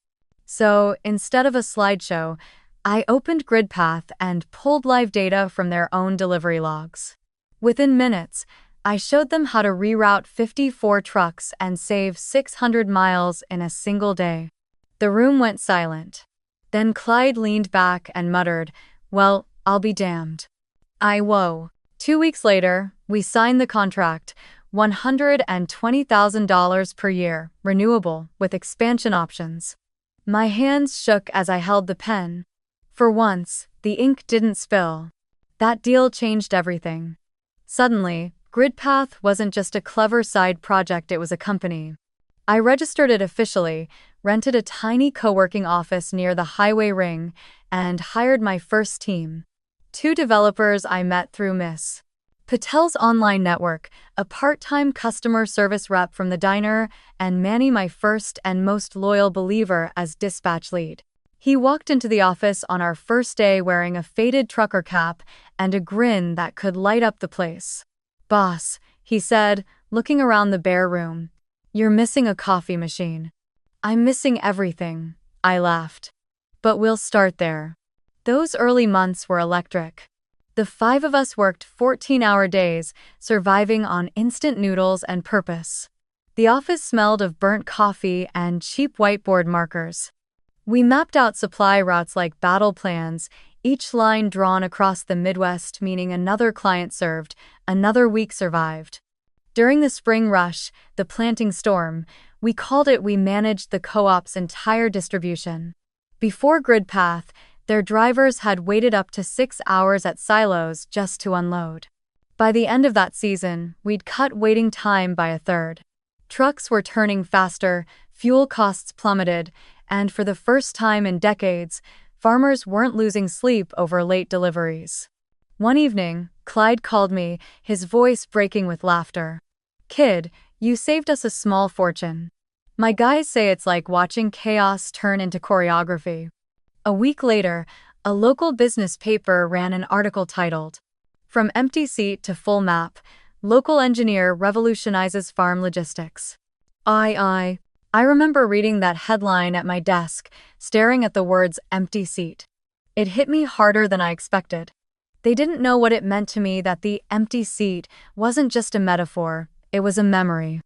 So, instead of a slideshow, I opened GridPath and pulled live data from their own delivery logs. Within minutes, I showed them how to reroute 54 trucks and save 600 miles in a single day. The room went silent. Then Clyde leaned back and muttered, well, I'll be damned. Whoa. 2 weeks later, we signed the contract, $120,000 per year, renewable, with expansion options. My hands shook as I held the pen. For once, the ink didn't spill. That deal changed everything. Suddenly, GridPath wasn't just a clever side project, it was a company. I registered it officially, rented a tiny co-working office near the highway ring, and hired my first team. 2 developers I met through Miss Patel's online network, a part-time customer service rep from the diner, and Manny, my first and most loyal believer, as dispatch lead. He walked into the office on our first day wearing a faded trucker cap and a grin that could light up the place. Boss, he said, looking around the bare room. You're missing a coffee machine. I'm missing everything, I laughed. But we'll start there. Those early months were electric. The 5 of us worked 14-hour days, surviving on instant noodles and purpose. The office smelled of burnt coffee and cheap whiteboard markers. We mapped out supply routes like battle plans, each line drawn across the Midwest, meaning another client served, another week survived. During the spring rush, the planting storm, we managed the co-op's entire distribution. Before GridPath, their drivers had waited up to 6 hours at silos just to unload. By the end of that season, we'd cut waiting time by a third. Trucks were turning faster, fuel costs plummeted, and for the first time in decades, farmers weren't losing sleep over late deliveries. One evening, Clyde called me, his voice breaking with laughter. "Kid, you saved us a small fortune." My guys say it's like watching chaos turn into choreography. A week later, a local business paper ran an article titled, "From Empty Seat to Full Map, Local Engineer Revolutionizes Farm Logistics." I remember reading that headline at my desk, staring at the words empty seat. It hit me harder than I expected. They didn't know what it meant to me that the empty seat wasn't just a metaphor, it was a memory.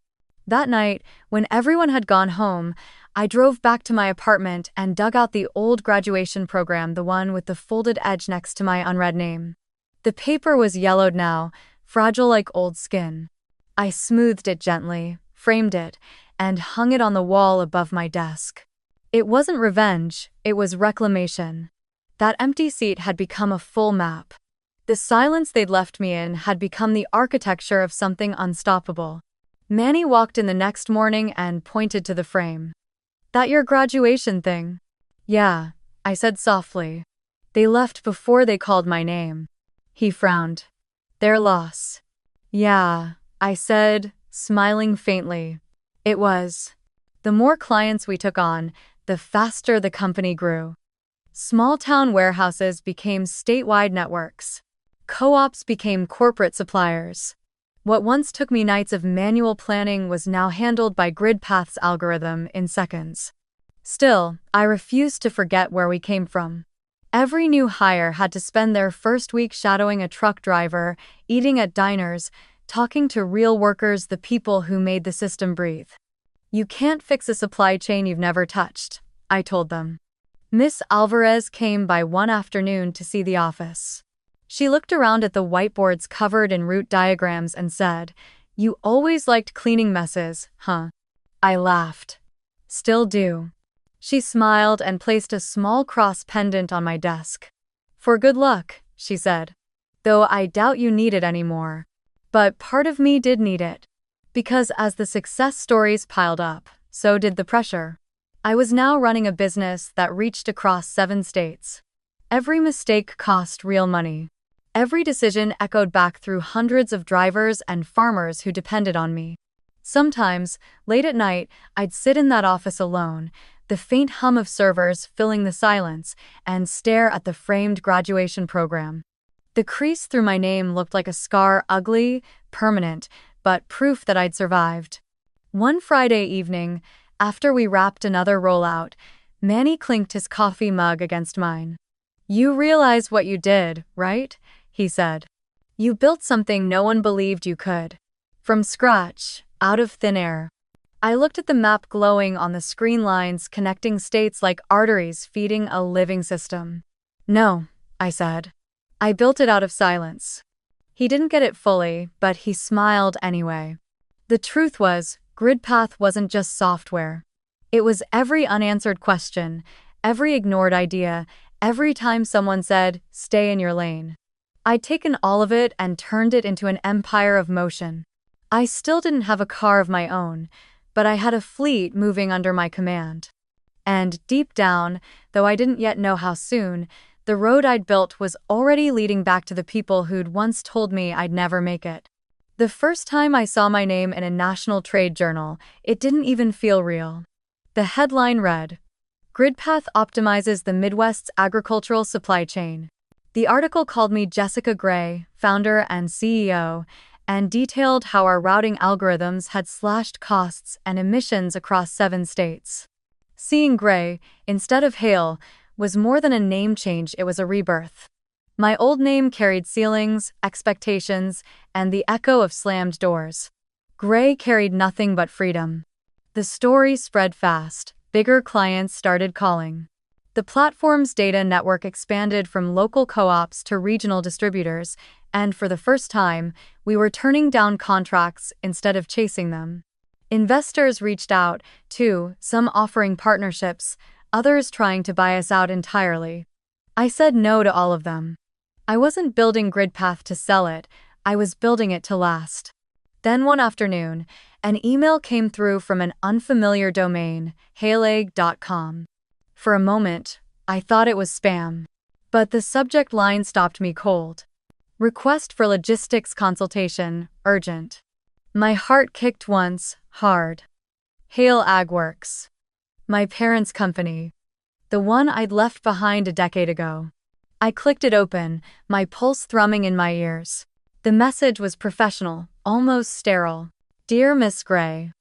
That night, when everyone had gone home, I drove back to my apartment and dug out the old graduation program, the one with the folded edge next to my unread name. The paper was yellowed now, fragile like old skin. I smoothed it gently, framed it, and hung it on the wall above my desk. It wasn't revenge, it was reclamation. That empty seat had become a full map. The silence they'd left me in had become the architecture of something unstoppable. Manny walked in the next morning and pointed to the frame. "That your graduation thing?" "Yeah," I said softly. "They left before they called my name." He frowned. "Their loss." "Yeah," I said, smiling faintly. It was. The more clients we took on, the faster the company grew. Small-town warehouses became statewide networks. Co-ops became corporate suppliers. What once took me nights of manual planning was now handled by GridPath's algorithm in seconds. Still, I refused to forget where we came from. Every new hire had to spend their first week shadowing a truck driver, eating at diners, talking to real workers, the people who made the system breathe. "You can't fix a supply chain you've never touched," I told them. Miss Alvarez came by one afternoon to see the office. She looked around at the whiteboards covered in route diagrams and said, "You always liked cleaning messes, huh?" I laughed. "Still do." She smiled and placed a small cross pendant on my desk. "For good luck," she said. "Though I doubt you need it anymore." But part of me did need it. Because as the success stories piled up, so did the pressure. I was now running a business that reached across 7 states. Every mistake cost real money. Every decision echoed back through hundreds of drivers and farmers who depended on me. Sometimes, late at night, I'd sit in that office alone, the faint hum of servers filling the silence, and stare at the framed graduation program. The crease through my name looked like a scar, ugly, permanent, but proof that I'd survived. One Friday evening, after we wrapped another rollout, Manny clinked his coffee mug against mine. "You realize what you did, right?" he said. "You built something no one believed you could. From scratch, out of thin air." I looked at the map glowing on the screen, lines connecting states like arteries feeding a living system. "No," I said. "I built it out of silence." He didn't get it fully, but he smiled anyway. The truth was, GridPath wasn't just software. It was every unanswered question, every ignored idea, every time someone said, "Stay in your lane." I'd taken all of it and turned it into an empire of motion. I still didn't have a car of my own, but I had a fleet moving under my command. And deep down, though I didn't yet know how soon, the road I'd built was already leading back to the people who'd once told me I'd never make it. The first time I saw my name in a national trade journal, it didn't even feel real. The headline read, "GridPath optimizes the Midwest's agricultural supply chain." The article called me Jessica Gray, founder and CEO, and detailed how our routing algorithms had slashed costs and emissions across 7 states. Seeing Gray, instead of Hale, was more than a name change, it was a rebirth. My old name carried ceilings, expectations, and the echo of slammed doors. Gray carried nothing but freedom. The story spread fast. Bigger clients started calling. The platform's data network expanded from local co-ops to regional distributors, and for the first time, we were turning down contracts instead of chasing them. Investors reached out, too, some offering partnerships, others trying to buy us out entirely. I said no to all of them. I wasn't building GridPath to sell it, I was building it to last. Then one afternoon, an email came through from an unfamiliar domain, hailegg.com. For a moment, I thought it was spam. But the subject line stopped me cold. Request for logistics consultation, urgent. My heart kicked once, hard. Hail AgWorks. My parents' company. The one I'd left behind a decade ago. I clicked it open, my pulse thrumming in my ears. The message was professional, almost sterile. Dear Miss Gray,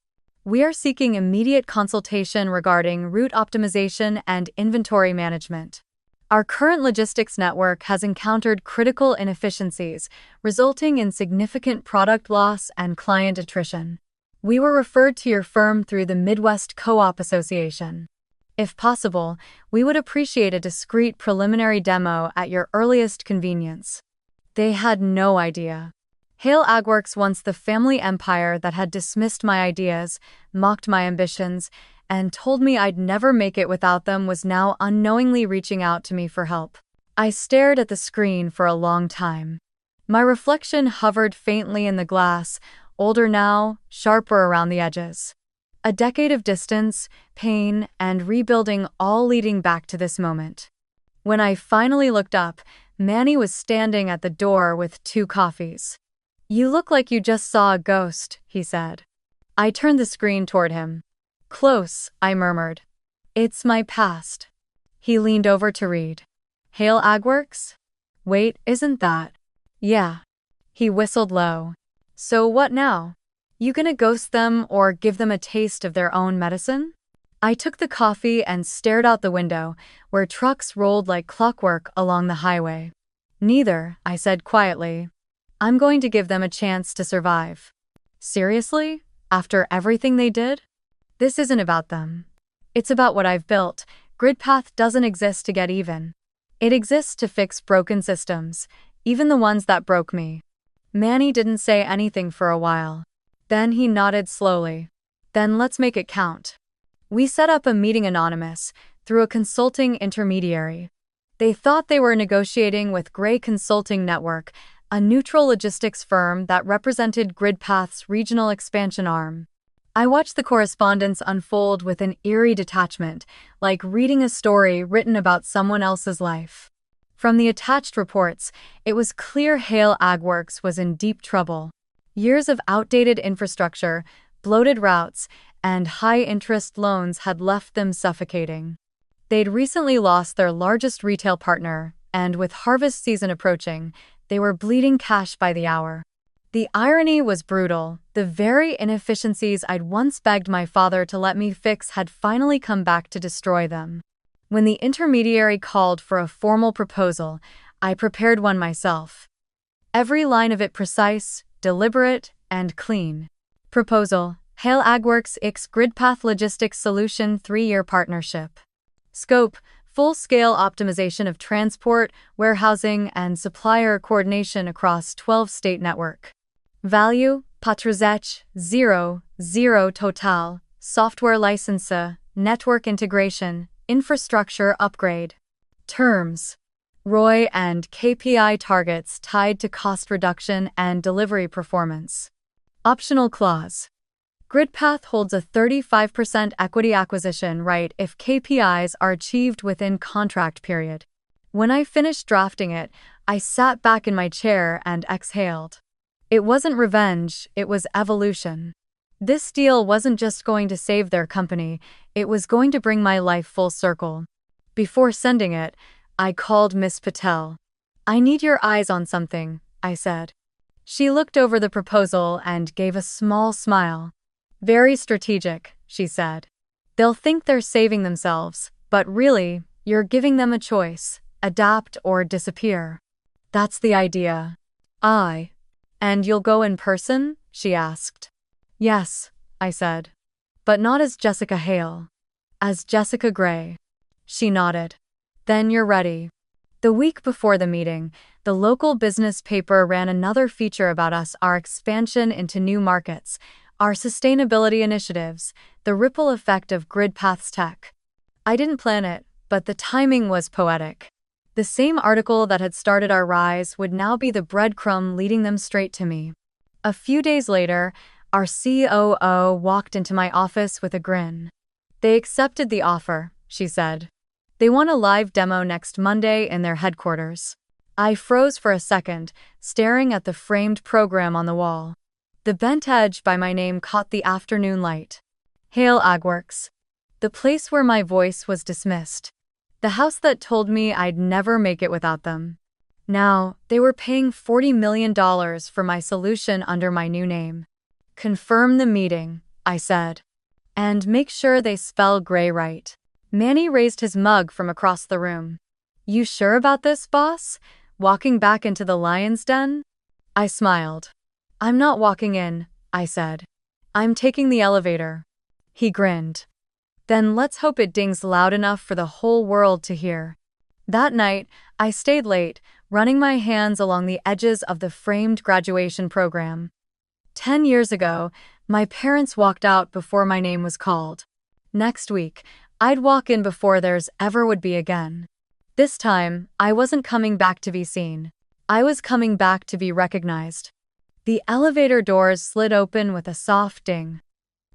we are seeking immediate consultation regarding route optimization and inventory management. Our current logistics network has encountered critical inefficiencies, resulting in significant product loss and client attrition. We were referred to your firm through the Midwest Co-op Association. If possible, we would appreciate a discreet preliminary demo at your earliest convenience. They had no idea. Hail AgWorks, once the family empire that had dismissed my ideas, mocked my ambitions, and told me I'd never make it without them, was now unknowingly reaching out to me for help. I stared at the screen for a long time. My reflection hovered faintly in the glass, older now, sharper around the edges. A decade of distance, pain, and rebuilding, all leading back to this moment. When I finally looked up, Manny was standing at the door with 2 coffees. You look like you just saw a ghost, he said. I turned the screen toward him. Close, I murmured. It's my past. He leaned over to read. Hail AgWorks? Wait, isn't that? Yeah. He whistled low. So what now? You gonna ghost them or give them a taste of their own medicine? I took the coffee and stared out the window, where trucks rolled like clockwork along the highway. Neither, I said quietly. I'm going to give them a chance to survive. Seriously? After everything they did? This isn't about them. It's about what I've built. GridPath doesn't exist to get even. It exists to fix broken systems, even the ones that broke me. Manny didn't say anything for a while. Then he nodded slowly. Then let's make it count. We set up a meeting anonymous, through a consulting intermediary. They thought they were negotiating with Gray Consulting Network, a neutral logistics firm that represented GridPath's regional expansion arm. I watched the correspondence unfold with an eerie detachment, like reading a story written about someone else's life. From the attached reports, it was clear Hail AgWorks was in deep trouble. Years of outdated infrastructure, bloated routes, and high-interest loans had left them suffocating. They'd recently lost their largest retail partner, and with harvest season approaching, they were bleeding cash by the hour. The irony was brutal. The very inefficiencies I'd once begged my father to let me fix had finally come back to destroy them. When the intermediary called for a formal proposal, I prepared one myself. Every line of it precise, deliberate, and clean. Proposal: Hail AgWorks X GridPath Logistics Solution 3-year partnership. Scope: full-scale optimization of transport, warehousing, and supplier coordination across 12-state network. Value: Patrzeć, 0 total, software license, network integration, infrastructure upgrade. Terms: ROI and KPI targets tied to cost reduction and delivery performance. Optional clause: GridPath holds a 35% equity acquisition right if KPIs are achieved within contract period. When I finished drafting it, I sat back in my chair and exhaled. It wasn't revenge, it was evolution. This deal wasn't just going to save their company, it was going to bring my life full circle. Before sending it, I called Miss Patel. I need your eyes on something, I said. She looked over the proposal and gave a small smile. Very strategic, she said. They'll think they're saving themselves, but really, you're giving them a choice: adapt or disappear. That's the idea. And you'll go in person? She asked. Yes, I said. But not as Jessica Hale. As Jessica Gray. She nodded. Then you're ready. The week before the meeting, the local business paper ran another feature about us, our expansion into new markets, our sustainability initiatives, the ripple effect of GridPath's tech. I didn't plan it, but the timing was poetic. The same article that had started our rise would now be the breadcrumb leading them straight to me. A few days later, our COO walked into my office with a grin. They accepted the offer, she said. They want a live demo next Monday in their headquarters. I froze for a second, staring at the framed program on the wall. The bent edge by my name caught the afternoon light. Hale Agworks. The place where my voice was dismissed. The house that told me I'd never make it without them. Now, they were paying $40 million for my solution under my new name. Confirm the meeting, I said. And make sure they spell Gray right. Manny raised his mug from across the room. You sure about this, boss? Walking back into the lion's den? I smiled. I'm not walking in, I said. I'm taking the elevator. He grinned. Then let's hope it dings loud enough for the whole world to hear. That night, I stayed late, running my hands along the edges of the framed graduation program. 10 years ago, my parents walked out before my name was called. Next week, I'd walk in before theirs ever would be again. This time, I wasn't coming back to be seen. I was coming back to be recognized. The elevator doors slid open with a soft ding.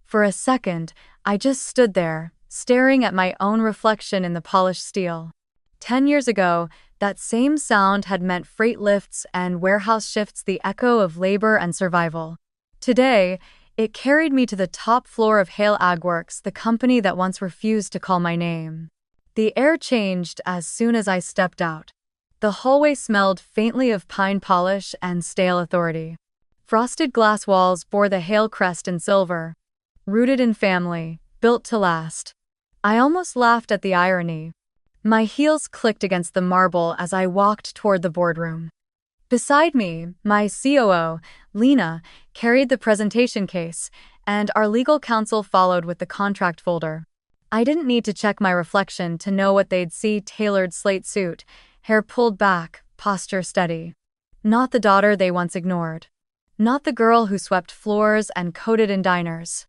For a second, I just stood there, staring at my own reflection in the polished steel. 10 years ago, that same sound had meant freight lifts and warehouse shifts, the echo of labor and survival. Today, it carried me to the top floor of Hale Agworks, the company that once refused to call my name. The air changed as soon as I stepped out. The hallway smelled faintly of pine polish and stale authority. Frosted glass walls bore the Hale crest in silver. Rooted in family, built to last. I almost laughed at the irony. My heels clicked against the marble as I walked toward the boardroom. Beside me, my COO, Lena, carried the presentation case, and our legal counsel followed with the contract folder. I didn't need to check my reflection to know what they'd see: tailored slate suit, hair pulled back, posture steady. Not the daughter they once ignored. Not the girl who swept floors and coded in diners.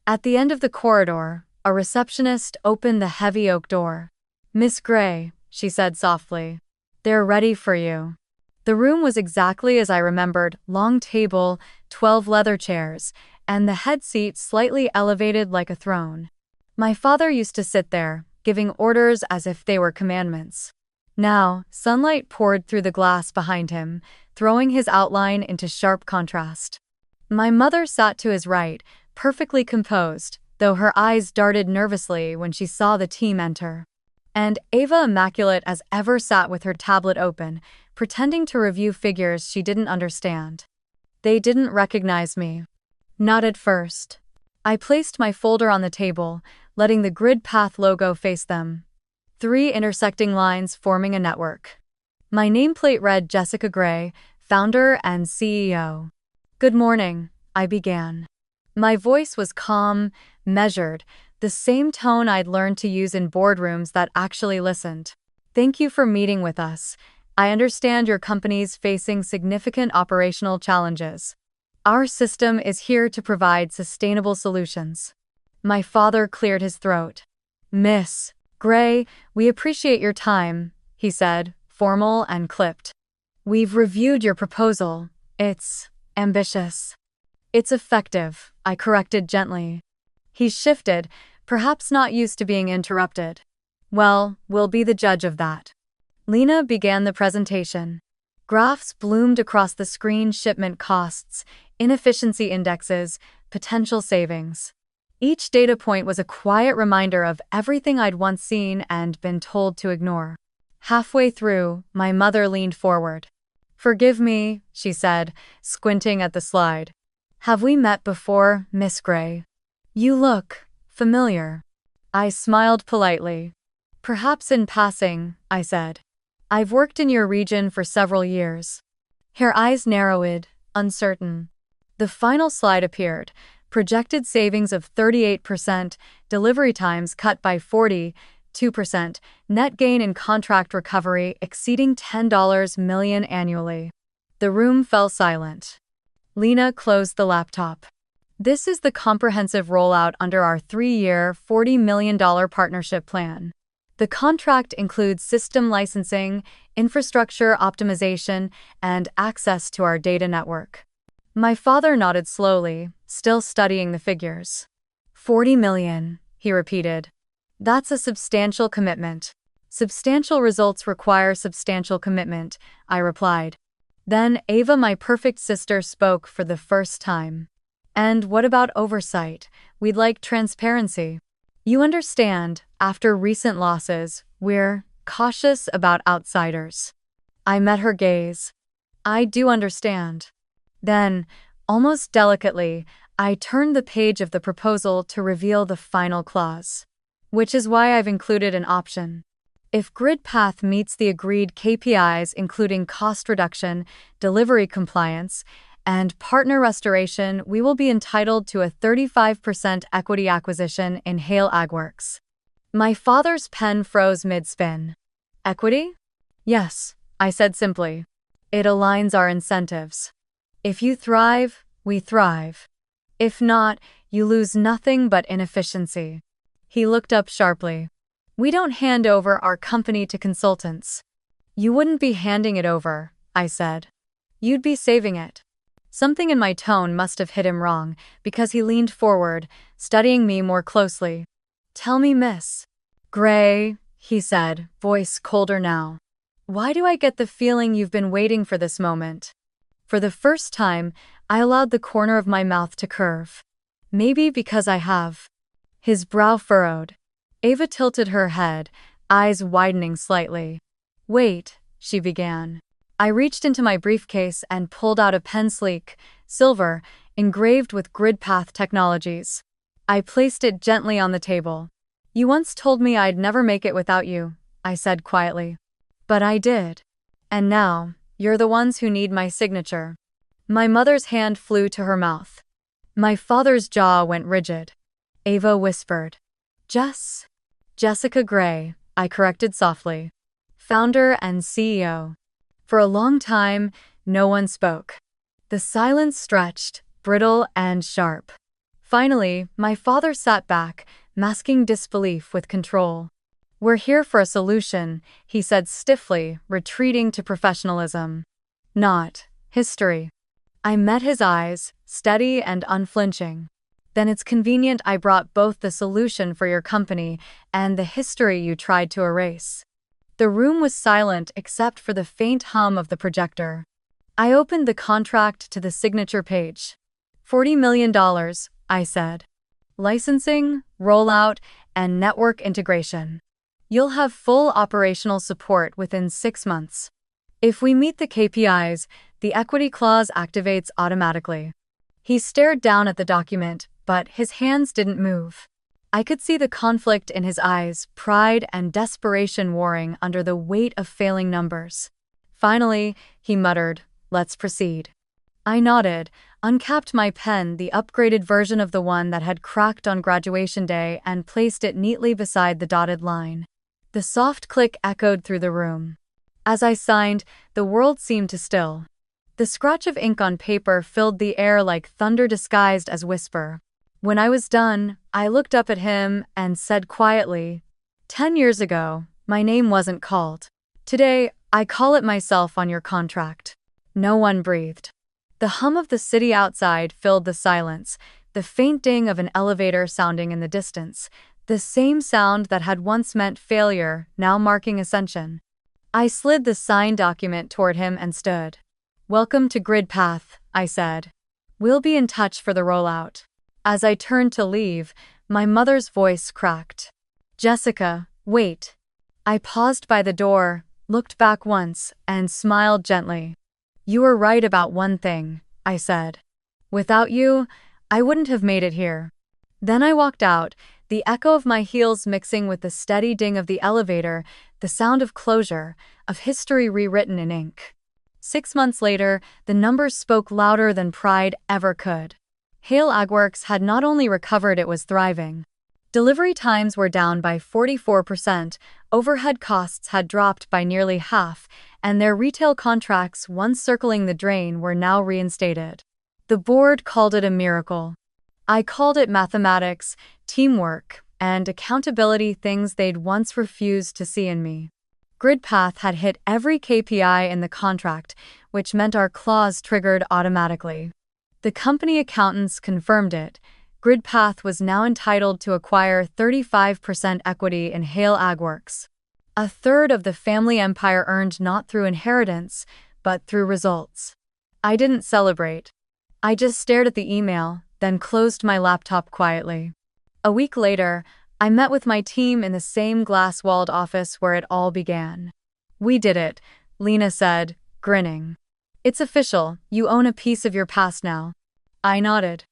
At the end of the corridor, a receptionist opened the heavy oak door. Miss Gray, she said softly. They're ready for you. The room was exactly as I remembered: long table, 12 leather chairs, and the head seat slightly elevated like a throne. My father used to sit there, giving orders as if they were commandments. Now, sunlight poured through the glass behind him, throwing his outline into sharp contrast. My mother sat to his right, perfectly composed, though her eyes darted nervously when she saw the team enter. And Ava, immaculate as ever, sat with her tablet open, pretending to review figures she didn't understand. They didn't recognize me. Not at first. I placed my folder on the table, letting the GridPath logo face them. 3 intersecting lines forming a network. My nameplate read Jessica Gray, founder and CEO. Good morning, I began. My voice was calm, measured, the same tone I'd learned to use in boardrooms that actually listened. Thank you for meeting with us. I understand your company's facing significant operational challenges. Our system is here to provide sustainable solutions. My father cleared his throat. Miss Gray, we appreciate your time, he said, formal and clipped. We've reviewed your proposal. It's ambitious. It's effective, I corrected gently. He shifted, perhaps not used to being interrupted. Well, we'll be the judge of that. Lena began the presentation. Graphs bloomed across the screen: shipment costs, inefficiency indexes, potential savings. Each data point was a quiet reminder of everything I'd once seen and been told to ignore. Halfway through, my mother leaned forward. Forgive me, she said, squinting at the slide. Have we met before, Miss Gray? You look familiar. I smiled politely. Perhaps in passing, I said. I've worked in your region for several years. Her eyes narrowed, uncertain. The final slide appeared. Projected savings of 38%, delivery times cut by 40, 2%, net gain in contract recovery exceeding $10 million annually. The room fell silent. Lena closed the laptop. This is the comprehensive rollout under our 3-year, $40 million partnership plan. The contract includes system licensing, infrastructure optimization, and access to our data network. My father nodded slowly, still studying the figures. 40 million, he repeated. That's a substantial commitment. Substantial results require substantial commitment, I replied. Then Ava, my perfect sister, spoke for the first time. And what about oversight? We'd like transparency. You understand, after recent losses, we're cautious about outsiders. I met her gaze. I do understand. Then, almost delicately, I turned the page of the proposal to reveal the final clause. Which is why I've included an option. If GridPath meets the agreed KPIs including cost reduction, delivery compliance, and partner restoration, we will be entitled to a 35% equity acquisition in Hale AgWorks. My father's pen froze mid-spin. Equity? Yes, I said simply. It aligns our incentives. If you thrive, we thrive. If not, you lose nothing but inefficiency. He looked up sharply. We don't hand over our company to consultants. You wouldn't be handing it over, I said. You'd be saving it. Something in my tone must have hit him wrong, because he leaned forward, studying me more closely. Tell me, Miss Gray, he said, voice colder now. Why do I get the feeling you've been waiting for this moment? For the first time, I allowed the corner of my mouth to curve. Maybe because I have. His brow furrowed. Ava tilted her head, eyes widening slightly. Wait, she began. I reached into my briefcase and pulled out a pen, sleek, silver, engraved with GridPath Technologies. I placed it gently on the table. You once told me I'd never make it without you, I said quietly. But I did. And now, you're the ones who need my signature. My mother's hand flew to her mouth. My father's jaw went rigid. Ava whispered. Jessica Gray, I corrected softly. Founder and CEO. For a long time, no one spoke. The silence stretched, brittle and sharp. Finally, my father sat back, masking disbelief with control. We're here for a solution, he said stiffly, retreating to professionalism. Not history. I met his eyes, steady and unflinching. Then it's convenient I brought both the solution for your company and the history you tried to erase. The room was silent except for the faint hum of the projector. I opened the contract to the signature page. $40 million, I said. Licensing, rollout, and network integration. You'll have full operational support within 6 months. If we meet the KPIs, the equity clause activates automatically. He stared down at the document, but his hands didn't move. I could see the conflict in his eyes, pride and desperation warring under the weight of failing numbers. Finally, he muttered, "Let's proceed." I nodded, uncapped my pen, the upgraded version of the one that had cracked on graduation day, and placed it neatly beside the dotted line. The soft click echoed through the room. As I signed, the world seemed to still. The scratch of ink on paper filled the air like thunder disguised as whisper. When I was done, I looked up at him and said quietly, 10 years ago, my name wasn't called. Today, I call it myself on your contract. No one breathed. The hum of the city outside filled the silence, the faint ding of an elevator sounding in the distance, the same sound that had once meant failure, now marking ascension. I slid the signed document toward him and stood. Welcome to GridPath, I said. We'll be in touch for the rollout. As I turned to leave, my mother's voice cracked. Jessica, wait. I paused by the door, looked back once, and smiled gently. You were right about one thing, I said. Without you, I wouldn't have made it here. Then I walked out, the echo of my heels mixing with the steady ding of the elevator, the sound of closure, of history rewritten in ink. 6 months later, the numbers spoke louder than pride ever could. Hale AgWorks had not only recovered, it was thriving. Delivery times were down by 44%, overhead costs had dropped by nearly half, and their retail contracts once circling the drain were now reinstated. The board called it a miracle. I called it mathematics, teamwork, and accountability, things they'd once refused to see in me. GridPath had hit every KPI in the contract, which meant our clause triggered automatically. The company accountants confirmed it. GridPath was now entitled to acquire 35% equity in Hale AgWorks. A third of the family empire earned not through inheritance, but through results. I didn't celebrate. I just stared at the email, then closed my laptop quietly. A week later, I met with my team in the same glass-walled office where it all began. "We did it," Lena said, grinning. "It's official, you own a piece of your past now." I nodded.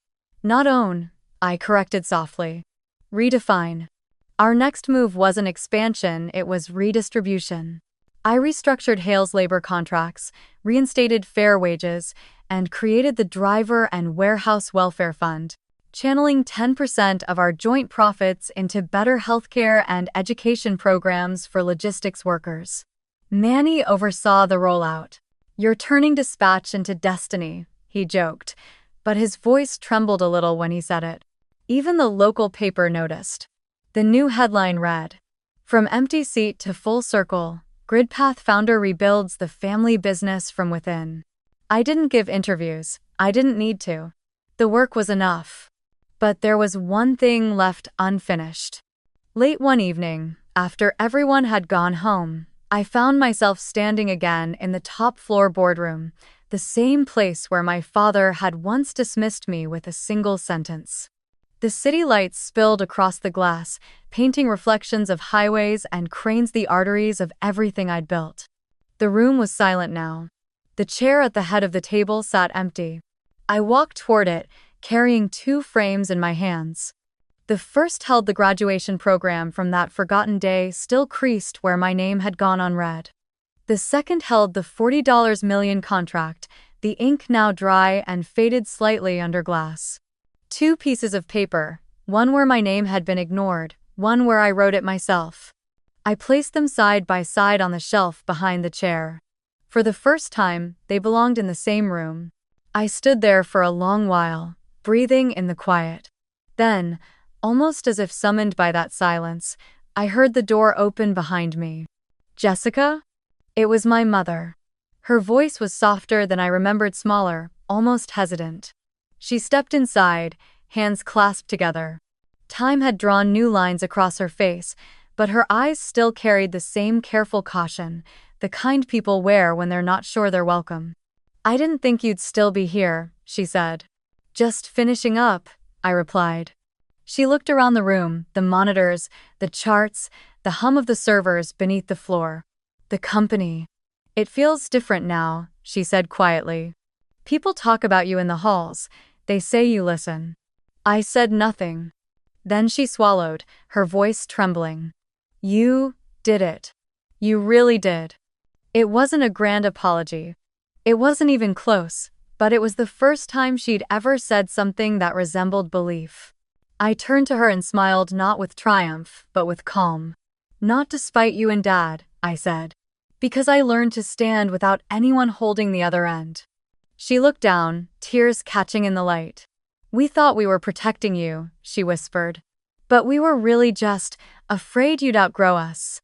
"Not own," I corrected softly. "Redefine." Our next move wasn't expansion, it was redistribution. I restructured Hale's labor contracts, reinstated fair wages, and created the Driver and Warehouse Welfare Fund, channeling 10% of our joint profits into better healthcare and education programs for logistics workers. Manny oversaw the rollout. "You're turning dispatch into destiny," he joked, but his voice trembled a little when he said it. Even the local paper noticed. The new headline read, "From empty seat to full circle, GridPath founder rebuilds the family business from within." I didn't give interviews. I didn't need to. The work was enough. But there was one thing left unfinished. Late one evening, after everyone had gone home, I found myself standing again in the top-floor boardroom, the same place where my father had once dismissed me with a single sentence. The city lights spilled across the glass, painting reflections of highways and cranes, the arteries of everything I'd built. The room was silent now. The chair at the head of the table sat empty. I walked toward it, carrying two frames in my hands. The first held the graduation program from that forgotten day, still creased where my name had gone unread. The second held the $40 million contract, the ink now dry and faded slightly under glass. Two pieces of paper, one where my name had been ignored, one where I wrote it myself. I placed them side by side on the shelf behind the chair. For the first time, they belonged in the same room. I stood there for a long while, breathing in the quiet. Then, almost as if summoned by that silence, I heard the door open behind me. "Jessica?" It was my mother. Her voice was softer than I remembered, smaller, almost hesitant. She stepped inside, hands clasped together. Time had drawn new lines across her face, but her eyes still carried the same careful caution, the kind people wear when they're not sure they're welcome. "I didn't think you'd still be here," she said. "Just finishing up," I replied. She looked around the room, the monitors, the charts, the hum of the servers beneath the floor. "The company. It feels different now," she said quietly. "People talk about you in the halls. They say you listen." I said nothing. Then she swallowed, her voice trembling. "You did it. You really did." It wasn't a grand apology. It wasn't even close, but it was the first time she'd ever said something that resembled belief. I turned to her and smiled, not with triumph, but with calm. "Not despite you and Dad," I said. "Because I learned to stand without anyone holding the other end." She looked down, tears catching in the light. "We thought we were protecting you," she whispered. "But we were really just afraid you'd outgrow us."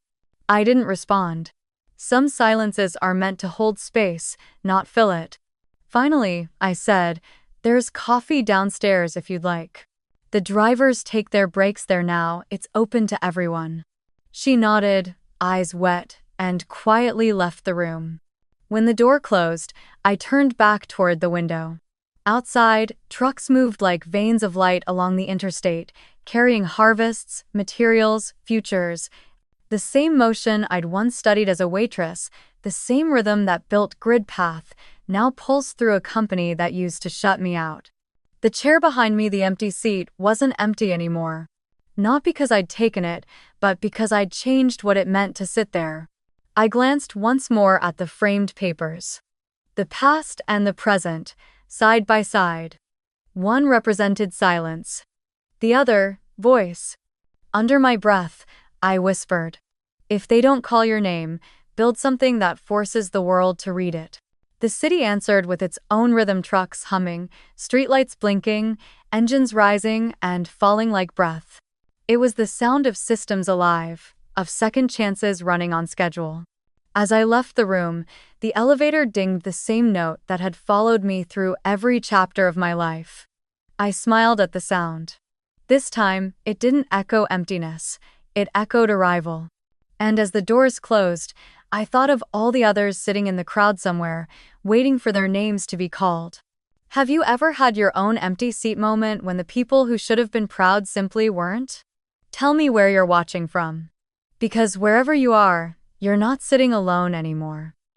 I didn't respond. Some silences are meant to hold space, not fill it. Finally, I said, "There's coffee downstairs if you'd like. The drivers take their breaks there now, it's open to everyone." She nodded, eyes wet, and quietly left the room. When the door closed, I turned back toward the window. Outside, trucks moved like veins of light along the interstate, carrying harvests, materials, futures. The same motion I'd once studied as a waitress, the same rhythm that built GridPath, now pulsed through a company that used to shut me out. The chair behind me, the empty seat, wasn't empty anymore. Not because I'd taken it, but because I'd changed what it meant to sit there. I glanced once more at the framed papers. The past and the present, side by side. One represented silence. The other, voice. Under my breath, I whispered, "If they don't call your name, build something that forces the world to read it." The city answered with its own rhythm, trucks humming, streetlights blinking, engines rising and falling like breath. It was the sound of systems alive, of second chances running on schedule. As I left the room, the elevator dinged the same note that had followed me through every chapter of my life. I smiled at the sound. This time, it didn't echo emptiness, it echoed arrival. And as the doors closed, I thought of all the others sitting in the crowd somewhere, waiting for their names to be called. Have you ever had your own empty seat moment when the people who should have been proud simply weren't? Tell me where you're watching from. Because wherever you are, you're not sitting alone anymore.